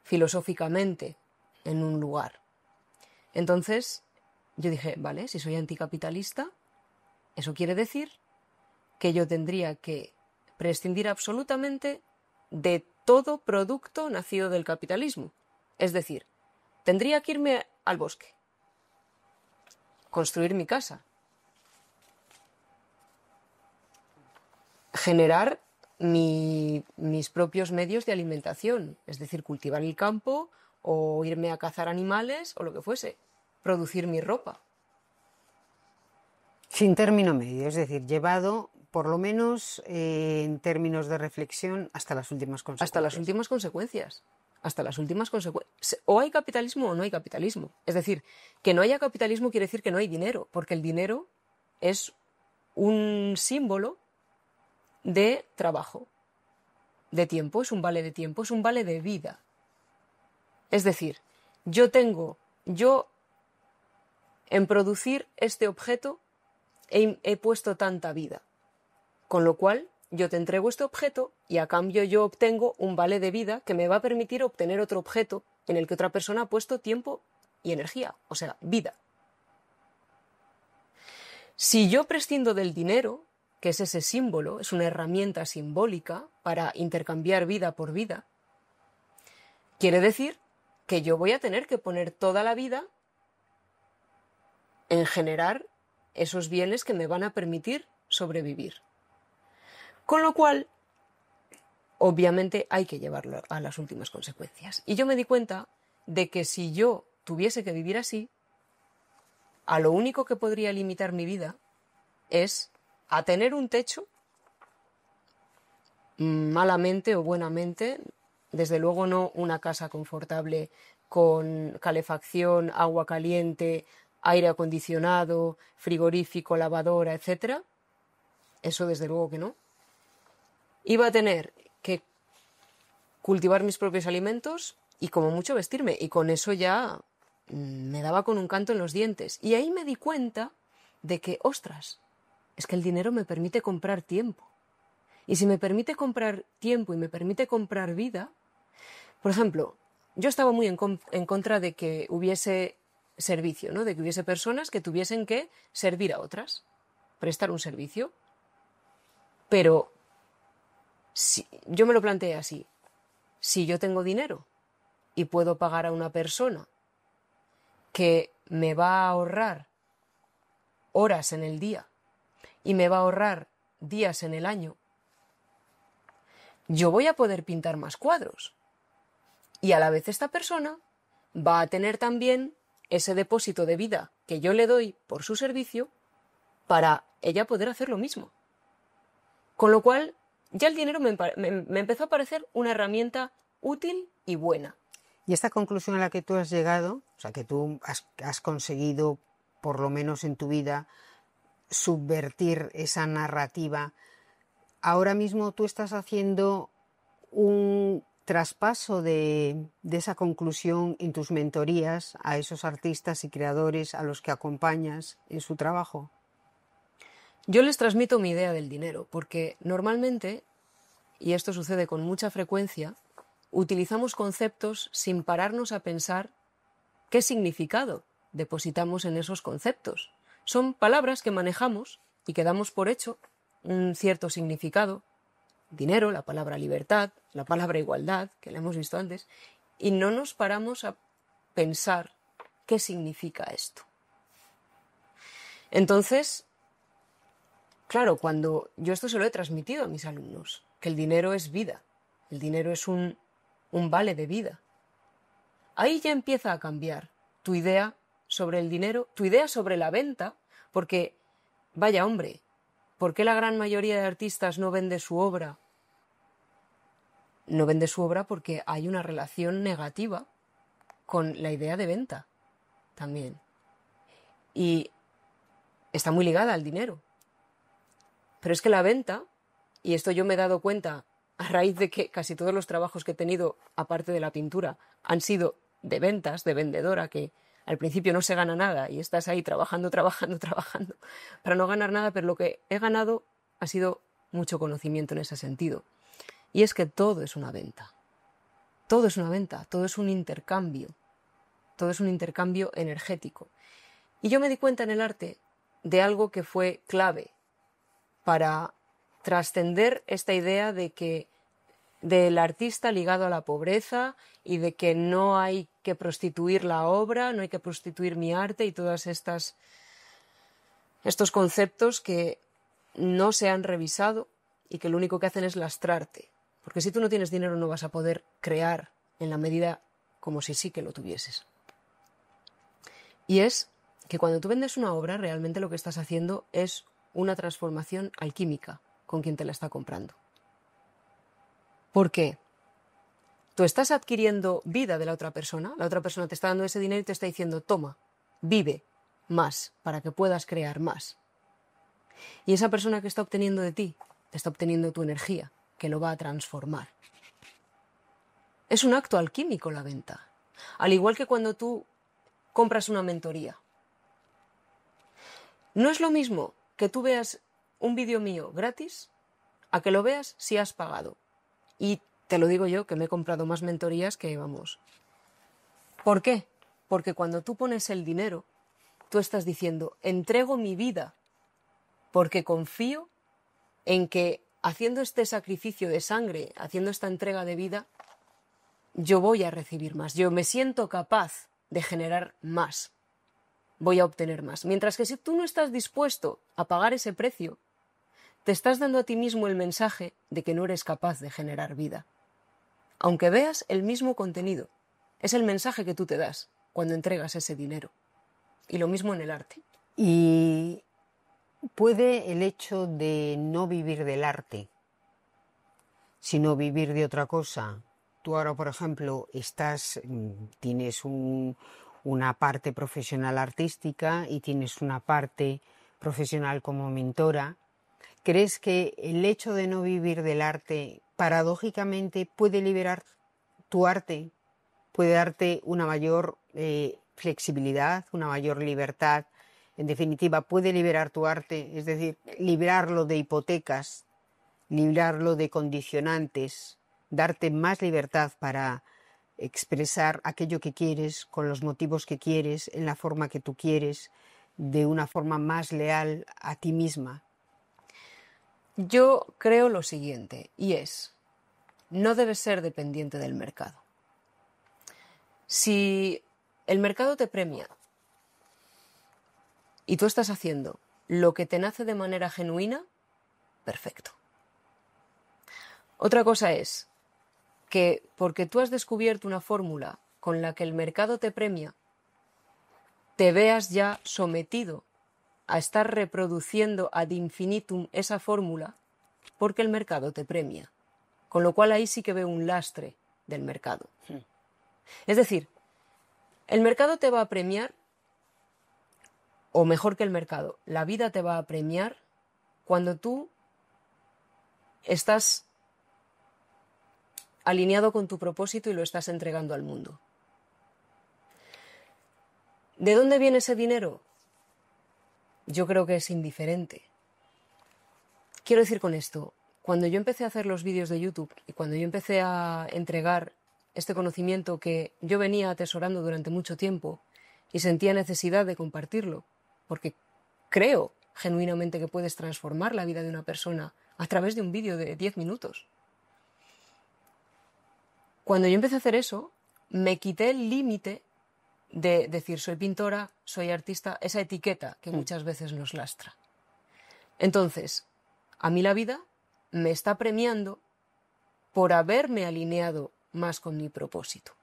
filosóficamente en un lugar. Entonces, yo dije, vale, si soy anticapitalista, eso quiere decir que yo tendría que prescindir absolutamente de todo producto nacido del capitalismo. Es decir, tendría que irme al bosque, construir mi casa, generar mis propios medios de alimentación, es decir, cultivar el campo o irme a cazar animales o lo que fuese, producir mi ropa. Sin término medio, es decir, llevado por lo menos en términos de reflexión hasta las últimas consecuencias. Hasta las últimas consecuencias. Hasta las últimas consecuencias. O hay capitalismo o no hay capitalismo. Es decir, que no haya capitalismo quiere decir que no hay dinero, porque el dinero es un símbolo de trabajo, de tiempo, es un vale de tiempo, es un vale de vida. Es decir, yo en producir este objeto he puesto tanta vida, con lo cual yo te entrego este objeto y a cambio yo obtengo un vale de vida que me va a permitir obtener otro objeto en el que otra persona ha puesto tiempo y energía, o sea, vida. Si yo prescindo del dinero, que es ese símbolo, es una herramienta simbólica para intercambiar vida por vida, quiere decir que yo voy a tener que poner toda la vida en generar esos bienes que me van a permitir sobrevivir. Con lo cual, obviamente hay que llevarlo a las últimas consecuencias. Y yo me di cuenta de que si yo tuviese que vivir así, a lo único que podría limitar mi vida es a tener un techo, malamente o buenamente, desde luego no una casa confortable con calefacción, agua caliente, aire acondicionado, frigorífico, lavadora, etc. Eso desde luego que no. Iba a tener que cultivar mis propios alimentos y como mucho vestirme, y con eso ya me daba con un canto en los dientes. Y ahí me di cuenta de que, ostras, es que el dinero me permite comprar tiempo. Y si me permite comprar tiempo y me permite comprar vida, por ejemplo, yo estaba muy en contra de que hubiese servicio, ¿no? De que hubiese personas que tuviesen que servir a otras, prestar un servicio. Pero yo me lo planteé así. Si yo tengo dinero y puedo pagar a una persona que me va a ahorrar horas en el día y me va a ahorrar días en el año, yo voy a poder pintar más cuadros. Y a la vez esta persona va a tener también ese depósito de vida que yo le doy por su servicio para ella poder hacer lo mismo. Con lo cual, ya el dinero me empezó a parecer una herramienta útil y buena. Y esta conclusión a la que tú has llegado, o sea, que tú has conseguido, por lo menos en tu vida, subvertir esa narrativa, ahora mismo tú estás haciendo un traspaso de esa conclusión en tus mentorías a esos artistas y creadores a los que acompañas en su trabajo. Yo les transmito mi idea del dinero, porque normalmente, y esto sucede con mucha frecuencia, utilizamos conceptos sin pararnos a pensar qué significado depositamos en esos conceptos. Son palabras que manejamos y que damos por hecho un cierto significado. Dinero, la palabra libertad, la palabra igualdad, que la hemos visto antes, y no nos paramos a pensar qué significa esto. Entonces, claro, cuando yo esto se lo he transmitido a mis alumnos, que el dinero es vida, el dinero es un vale de vida. Ahí ya empieza a cambiar tu idea sobre el dinero, tu idea sobre la venta, porque, vaya hombre, ¿por qué la gran mayoría de artistas no vende su obra? No vende su obra porque hay una relación negativa con la idea de venta también. Y está muy ligada al dinero. Pero es que la venta, y esto yo me he dado cuenta a raíz de que casi todos los trabajos que he tenido, aparte de la pintura, han sido de ventas, de vendedora, que al principio no se gana nada y estás ahí trabajando para no ganar nada, pero lo que he ganado ha sido mucho conocimiento en ese sentido. Y es que todo es una venta. Todo es una venta, todo es un intercambio. Todo es un intercambio energético. Y yo me di cuenta en el arte de algo que fue clave para trascender esta idea de que del artista ligado a la pobreza y de que no hay que prostituir la obra, no hay que prostituir mi arte y todos estos conceptos que no se han revisado y que lo único que hacen es lastrarte. Porque si tú no tienes dinero no vas a poder crear en la medida como si sí que lo tuvieses. Y es que cuando tú vendes una obra, realmente lo que estás haciendo es una transformación alquímica con quien te la está comprando. ¿Por qué? Tú estás adquiriendo vida de la otra persona te está dando ese dinero y te está diciendo, toma, vive más para que puedas crear más. Y esa persona que está obteniendo de ti, te está obteniendo tu energía, que lo va a transformar. Es un acto alquímico la venta. Al igual que cuando tú compras una mentoría. No es lo mismo que tú veas un vídeo mío gratis a que lo veas si has pagado. Y te lo digo yo, que me he comprado más mentorías que vamos. ¿Por qué? Porque cuando tú pones el dinero, tú estás diciendo, entrego mi vida, porque confío en que haciendo este sacrificio de sangre, haciendo esta entrega de vida, yo voy a recibir más. Yo me siento capaz de generar más. Voy a obtener más. Mientras que si tú no estás dispuesto a pagar ese precio, te estás dando a ti mismo el mensaje de que no eres capaz de generar vida. Aunque veas el mismo contenido, es el mensaje que tú te das cuando entregas ese dinero. Y lo mismo en el arte. Y puede el hecho de no vivir del arte, sino vivir de otra cosa. Tú ahora, por ejemplo, tienes una parte profesional artística y tienes una parte profesional como mentora. ¿Crees que el hecho de no vivir del arte, paradójicamente, puede liberar tu arte? ¿Puede darte una mayor flexibilidad, una mayor libertad? En definitiva, ¿puede liberar tu arte? Es decir, librarlo de hipotecas, librarlo de condicionantes, darte más libertad para expresar aquello que quieres, con los motivos que quieres, en la forma que tú quieres, de una forma más leal a ti misma. Yo creo lo siguiente, y es, no debes ser dependiente del mercado. Si el mercado te premia y tú estás haciendo lo que te nace de manera genuina, perfecto. Otra cosa es que porque tú has descubierto una fórmula con la que el mercado te premia, te veas ya sometido a estar reproduciendo ad infinitum esa fórmula porque el mercado te premia. Con lo cual ahí sí que veo un lastre del mercado. Es decir, el mercado te va a premiar, o mejor que el mercado, la vida te va a premiar cuando tú estás alineado con tu propósito y lo estás entregando al mundo. ¿De dónde viene ese dinero? Yo creo que es indiferente. Quiero decir con esto, cuando yo empecé a hacer los vídeos de YouTube y cuando yo empecé a entregar este conocimiento que yo venía atesorando durante mucho tiempo y sentía necesidad de compartirlo, porque creo genuinamente que puedes transformar la vida de una persona a través de un vídeo de 10 minutos. Cuando yo empecé a hacer eso, me quité el límite de decir soy pintora, soy artista, esa etiqueta que muchas veces nos lastra. Entonces, a mí la vida me está premiando por haberme alineado más con mi propósito.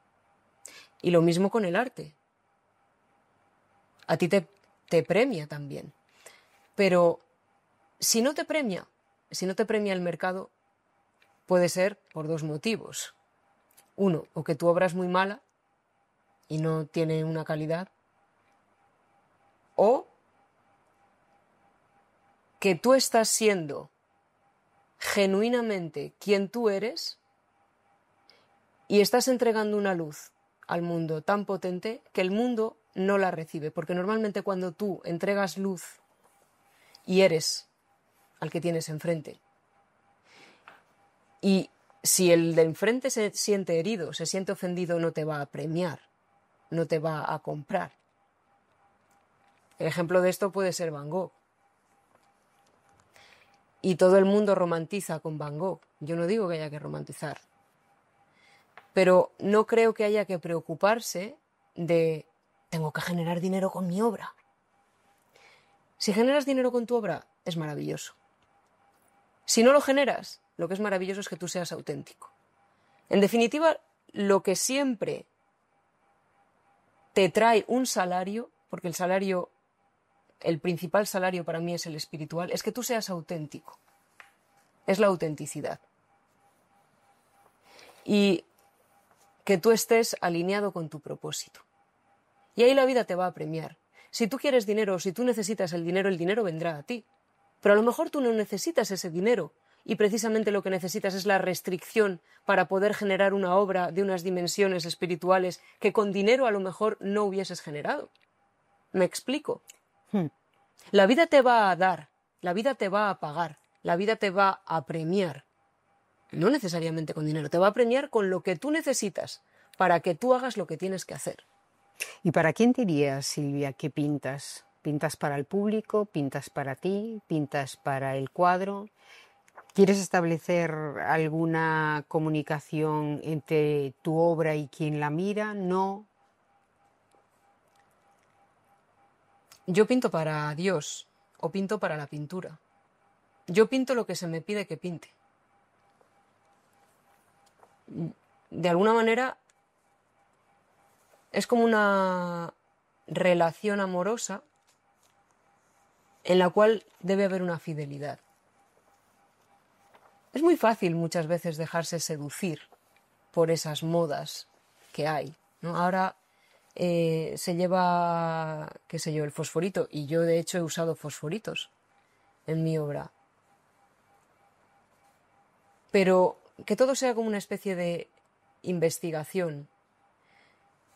Y lo mismo con el arte. A ti te premia también. Pero si no te premia el mercado, puede ser por dos motivos. Uno, o que tu obra es muy mala y no tiene una calidad, o que tú estás siendo genuinamente quien tú eres y estás entregando una luz al mundo tan potente que el mundo no la recibe, porque normalmente cuando tú entregas luz y eres al que tienes enfrente, y si el de enfrente se siente herido, se siente ofendido, no te va a premiar, no te va a comprar. El ejemplo de esto puede ser Van Gogh. Y todo el mundo romantiza con Van Gogh. Yo no digo que haya que romantizar. Pero no creo que haya que preocuparse de tengo que generar dinero con mi obra. Si generas dinero con tu obra, es maravilloso. Si no lo generas, lo que es maravilloso es que tú seas auténtico. En definitiva, lo que siempre te trae un salario, porque el salario, el principal salario para mí es el espiritual, es que tú seas auténtico. Es la autenticidad. Y que tú estés alineado con tu propósito. Y ahí la vida te va a premiar. Si tú quieres dinero o si tú necesitas el dinero vendrá a ti. Pero a lo mejor tú no necesitas ese dinero y precisamente lo que necesitas es la restricción para poder generar una obra de unas dimensiones espirituales que con dinero a lo mejor no hubieses generado. ¿Me explico? La vida te va a dar, la vida te va a pagar, la vida te va a premiar. No necesariamente con dinero, te va a premiar con lo que tú necesitas para que tú hagas lo que tienes que hacer. ¿Y para quién dirías, Silvia, que pintas? ¿Pintas para el público? ¿Pintas para ti? ¿Pintas para el cuadro? ¿Quieres establecer alguna comunicación entre tu obra y quien la mira? ¿No? Yo pinto para Dios o pinto para la pintura. Yo pinto lo que se me pide que pinte. De alguna manera es como una relación amorosa en la cual debe haber una fidelidad. Es muy fácil muchas veces dejarse seducir por esas modas que hay, ¿no? Ahora se lleva, qué sé yo, el fosforito, y yo de hecho he usado fosforitos en mi obra. Pero que todo sea como una especie de investigación,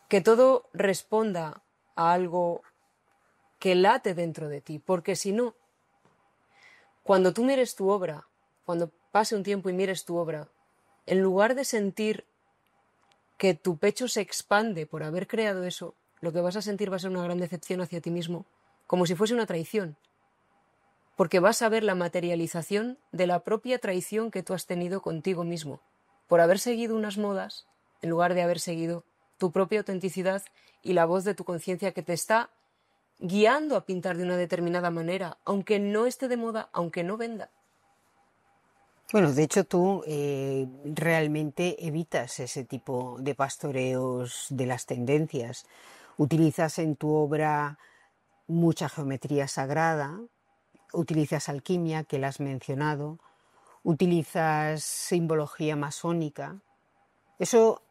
que todo responda a algo que late dentro de ti, porque si no, cuando tú mires tu obra, cuando pase un tiempo y mires tu obra, en lugar de sentir que tu pecho se expande por haber creado eso, lo que vas a sentir va a ser una gran decepción hacia ti mismo, como si fuese una traición, porque vas a ver la materialización de la propia traición que tú has tenido contigo mismo, por haber seguido unas modas, en lugar de haber seguido tu propia autenticidad y la voz de tu conciencia que te está guiando a pintar de una determinada manera, aunque no esté de moda, aunque no venda. Bueno, de hecho tú realmente evitas ese tipo de pastoreos de las tendencias. Utilizas en tu obra mucha geometría sagrada, utilizas alquimia, que la has mencionado, utilizas simbología masónica. Eso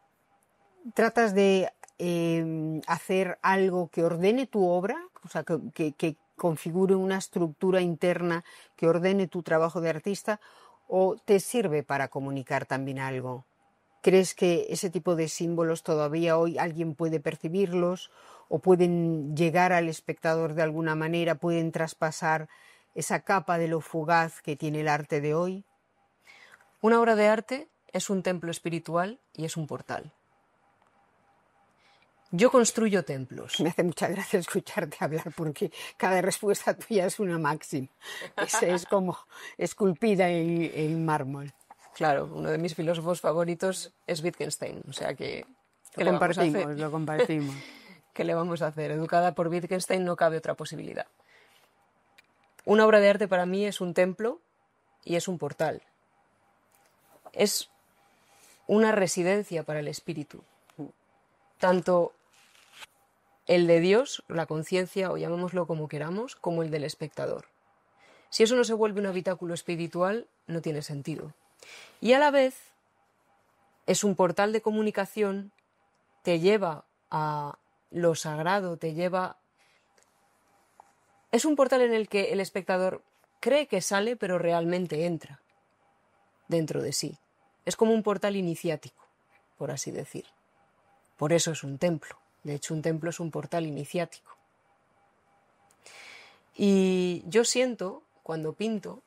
tratas de hacer algo que ordene tu obra, o sea, que configure una estructura interna que ordene tu trabajo de artista, ¿o te sirve para comunicar también algo? ¿Crees que ese tipo de símbolos todavía hoy alguien puede percibirlos o pueden llegar al espectador de alguna manera, pueden traspasar esa capa de lo fugaz que tiene el arte de hoy? Una obra de arte es un templo espiritual y es un portal. Yo construyo templos. Me hace mucha gracia escucharte hablar porque cada respuesta tuya es una máxima. Es como esculpida en mármol. Claro, uno de mis filósofos favoritos es Wittgenstein, o sea que... Lo compartimos. ¿Qué le vamos a hacer? Educada por Wittgenstein no cabe otra posibilidad. Una obra de arte para mí es un templo y es un portal. Es una residencia para el espíritu. Tanto el de Dios, la conciencia, o llamémoslo como queramos, como el del espectador. Si eso no se vuelve un habitáculo espiritual, no tiene sentido. Y a la vez es un portal de comunicación, te lleva a lo sagrado, te lleva... Es un portal en el que el espectador cree que sale, pero realmente entra dentro de sí. Es como un portal iniciático, por así decir. Por eso es un templo. De hecho, un templo es un portal iniciático. Y yo siento, cuando pinto,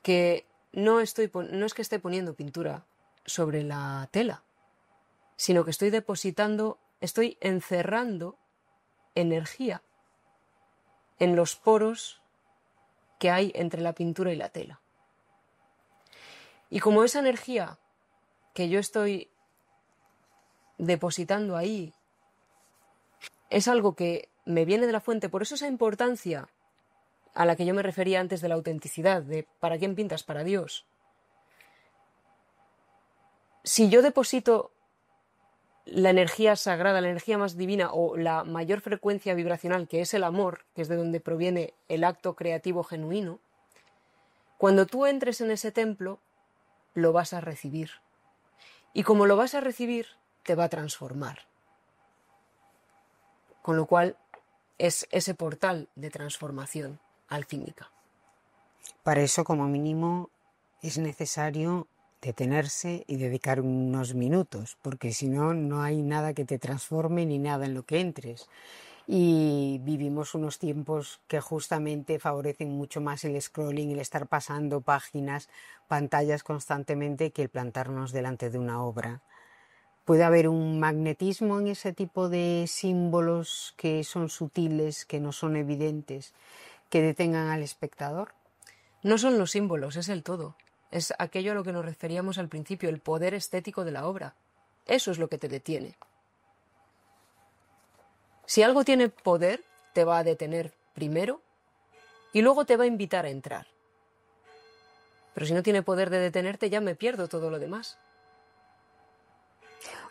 que no es que esté poniendo pintura sobre la tela, sino que estoy encerrando energía en los poros que hay entre la pintura y la tela. Y como esa energía que yo estoy depositando ahí es algo que me viene de la fuente, por eso esa importancia a la que yo me refería antes de la autenticidad, de ¿para quién pintas? Para Dios. Si yo deposito la energía sagrada, la energía más divina o la mayor frecuencia vibracional, que es el amor, que es de donde proviene el acto creativo genuino, cuando tú entres en ese templo, lo vas a recibir. Y como lo vas a recibir, te va a transformar. Con lo cual, es ese portal de transformación alquímica. Para eso, como mínimo, es necesario detenerse y dedicar unos minutos, porque si no, no hay nada que te transforme ni nada en lo que entres. Y vivimos unos tiempos que justamente favorecen mucho más el scrolling, el estar pasando páginas, pantallas constantemente, que el plantarnos delante de una obra. ¿Puede haber un magnetismo en ese tipo de símbolos que son sutiles, que no son evidentes, que detengan al espectador? No son los símbolos, es el todo. Es aquello a lo que nos referíamos al principio, el poder estético de la obra. Eso es lo que te detiene. Si algo tiene poder, te va a detener primero y luego te va a invitar a entrar. Pero si no tiene poder de detenerte, ya me pierdo todo lo demás.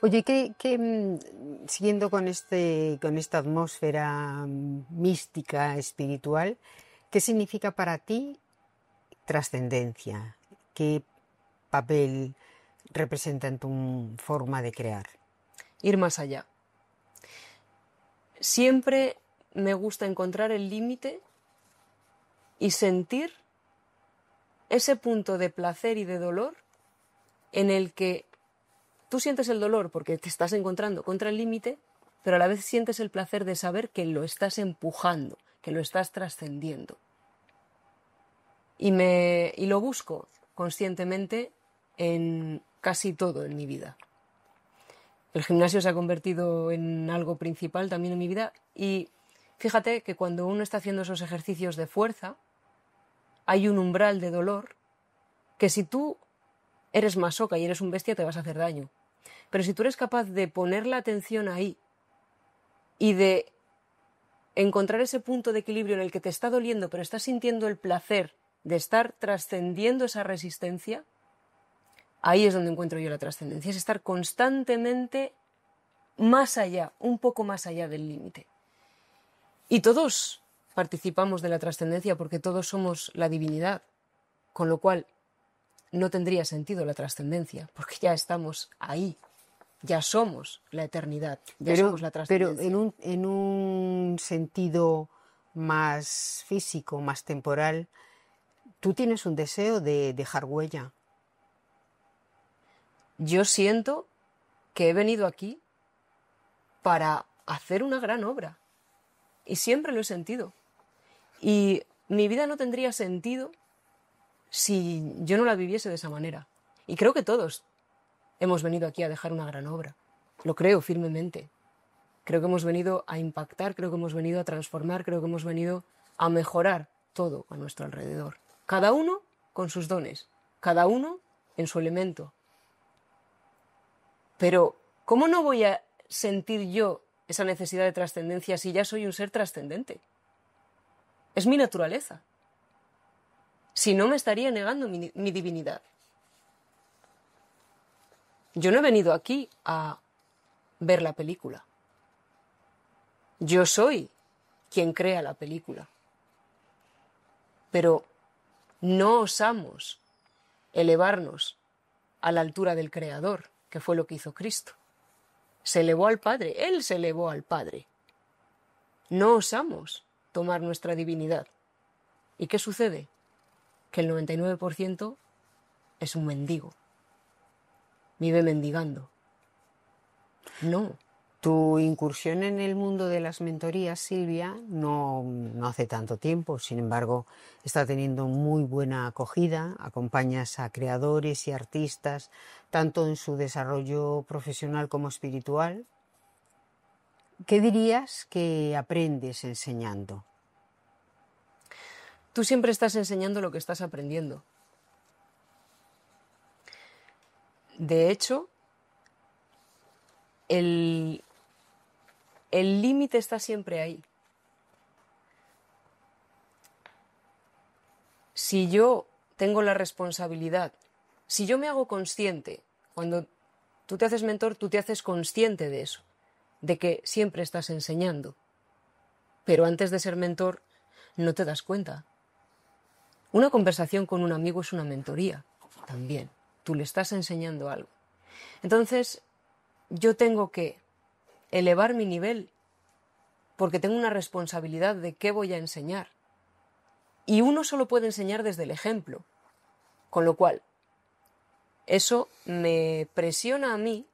Oye, siguiendo con esta atmósfera mística, espiritual, ¿qué significa para ti trascendencia? ¿Qué papel representa en tu forma de crear? Ir más allá. Siempre me gusta encontrar el límite y sentir ese punto de placer y de dolor en el que tú sientes el dolor porque te estás encontrando contra el límite, pero a la vez sientes el placer de saber que lo estás empujando, que lo estás trascendiendo. Y lo busco conscientemente en casi todo en mi vida. El gimnasio se ha convertido en algo principal también en mi vida y fíjate que cuando uno está haciendo esos ejercicios de fuerza, hay un umbral de dolor que si tú eres masoca y eres un bestia te vas a hacer daño. Pero si tú eres capaz de poner la atención ahí y de encontrar ese punto de equilibrio en el que te está doliendo pero estás sintiendo el placer de estar trascendiendo esa resistencia, ahí es donde encuentro yo la trascendencia, es estar constantemente más allá, un poco más allá del límite. Y todos participamos de la trascendencia porque todos somos la divinidad, con lo cual no tendría sentido la trascendencia, porque ya estamos ahí, ya somos la eternidad, ya somos la trascendencia. Pero en un sentido más físico, más temporal, tú tienes un deseo de dejar huella. Yo siento que he venido aquí para hacer una gran obra. Y siempre lo he sentido. Y mi vida no tendría sentido si yo no la viviese de esa manera. Y creo que todos hemos venido aquí a dejar una gran obra. Lo creo firmemente. Creo que hemos venido a impactar, creo que hemos venido a transformar, creo que hemos venido a mejorar todo a nuestro alrededor. Cada uno con sus dones, cada uno en su elemento. Pero, ¿cómo no voy a sentir yo esa necesidad de trascendencia si ya soy un ser trascendente? Es mi naturaleza. Si no, me estaría negando mi divinidad. Yo no he venido aquí a ver la película. Yo soy quien crea la película. Pero no osamos elevarnos a la altura del Creador, que fue lo que hizo Cristo. Se elevó al Padre, Él se elevó al Padre. No osamos tomar nuestra divinidad. ¿Y qué sucede? Que el 99% es un mendigo. Vive mendigando. No. Tu incursión en el mundo de las mentorías, Silvia, no hace tanto tiempo, sin embargo, está teniendo muy buena acogida. Acompañas a creadores y artistas, tanto en su desarrollo profesional como espiritual. ¿Qué dirías que aprendes enseñando? Tú siempre estás enseñando lo que estás aprendiendo. De hecho, el límite está siempre ahí. Si yo tengo la responsabilidad, si yo me hago consciente, cuando tú te haces mentor, tú te haces consciente de eso, de que siempre estás enseñando. Pero antes de ser mentor, no te das cuenta. Una conversación con un amigo es una mentoría también. Tú le estás enseñando algo. Entonces, yo tengo que elevar mi nivel porque tengo una responsabilidad de qué voy a enseñar. Y uno solo puede enseñar desde el ejemplo. Con lo cual, eso me presiona a mí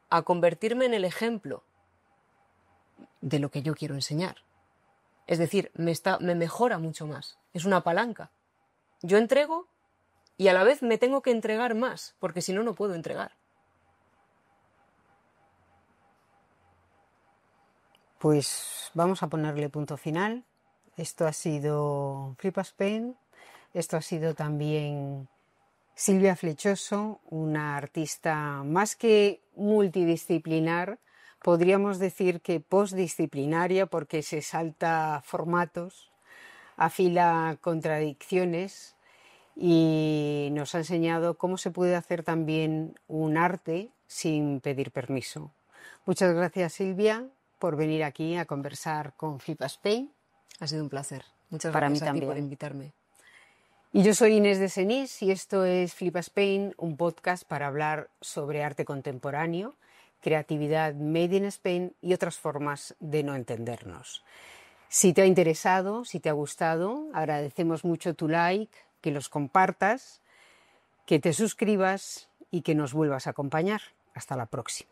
a convertirme en el ejemplo de lo que yo quiero enseñar. Es decir, me mejora mucho más. Es una palanca. Yo entrego y a la vez me tengo que entregar más, porque si no, no puedo entregar. Pues vamos a ponerle punto final. Esto ha sido Flip Spain. Esto ha sido también Silvia Flechoso, una artista más que multidisciplinar, podríamos decir que postdisciplinaria, porque se salta formatos, afila contradicciones y nos ha enseñado cómo se puede hacer también un arte sin pedir permiso. Muchas gracias, Silvia, por venir aquí a conversar con Flip Spain. Ha sido un placer. Muchas Para gracias mí a ti también. por invitarme. Y yo soy Inés de Senís y esto es Flip Spain, un podcast para hablar sobre arte contemporáneo, creatividad made in Spain y otras formas de no entendernos. Si te ha interesado, si te ha gustado, agradecemos mucho tu like, que los compartas, que te suscribas y que nos vuelvas a acompañar. Hasta la próxima.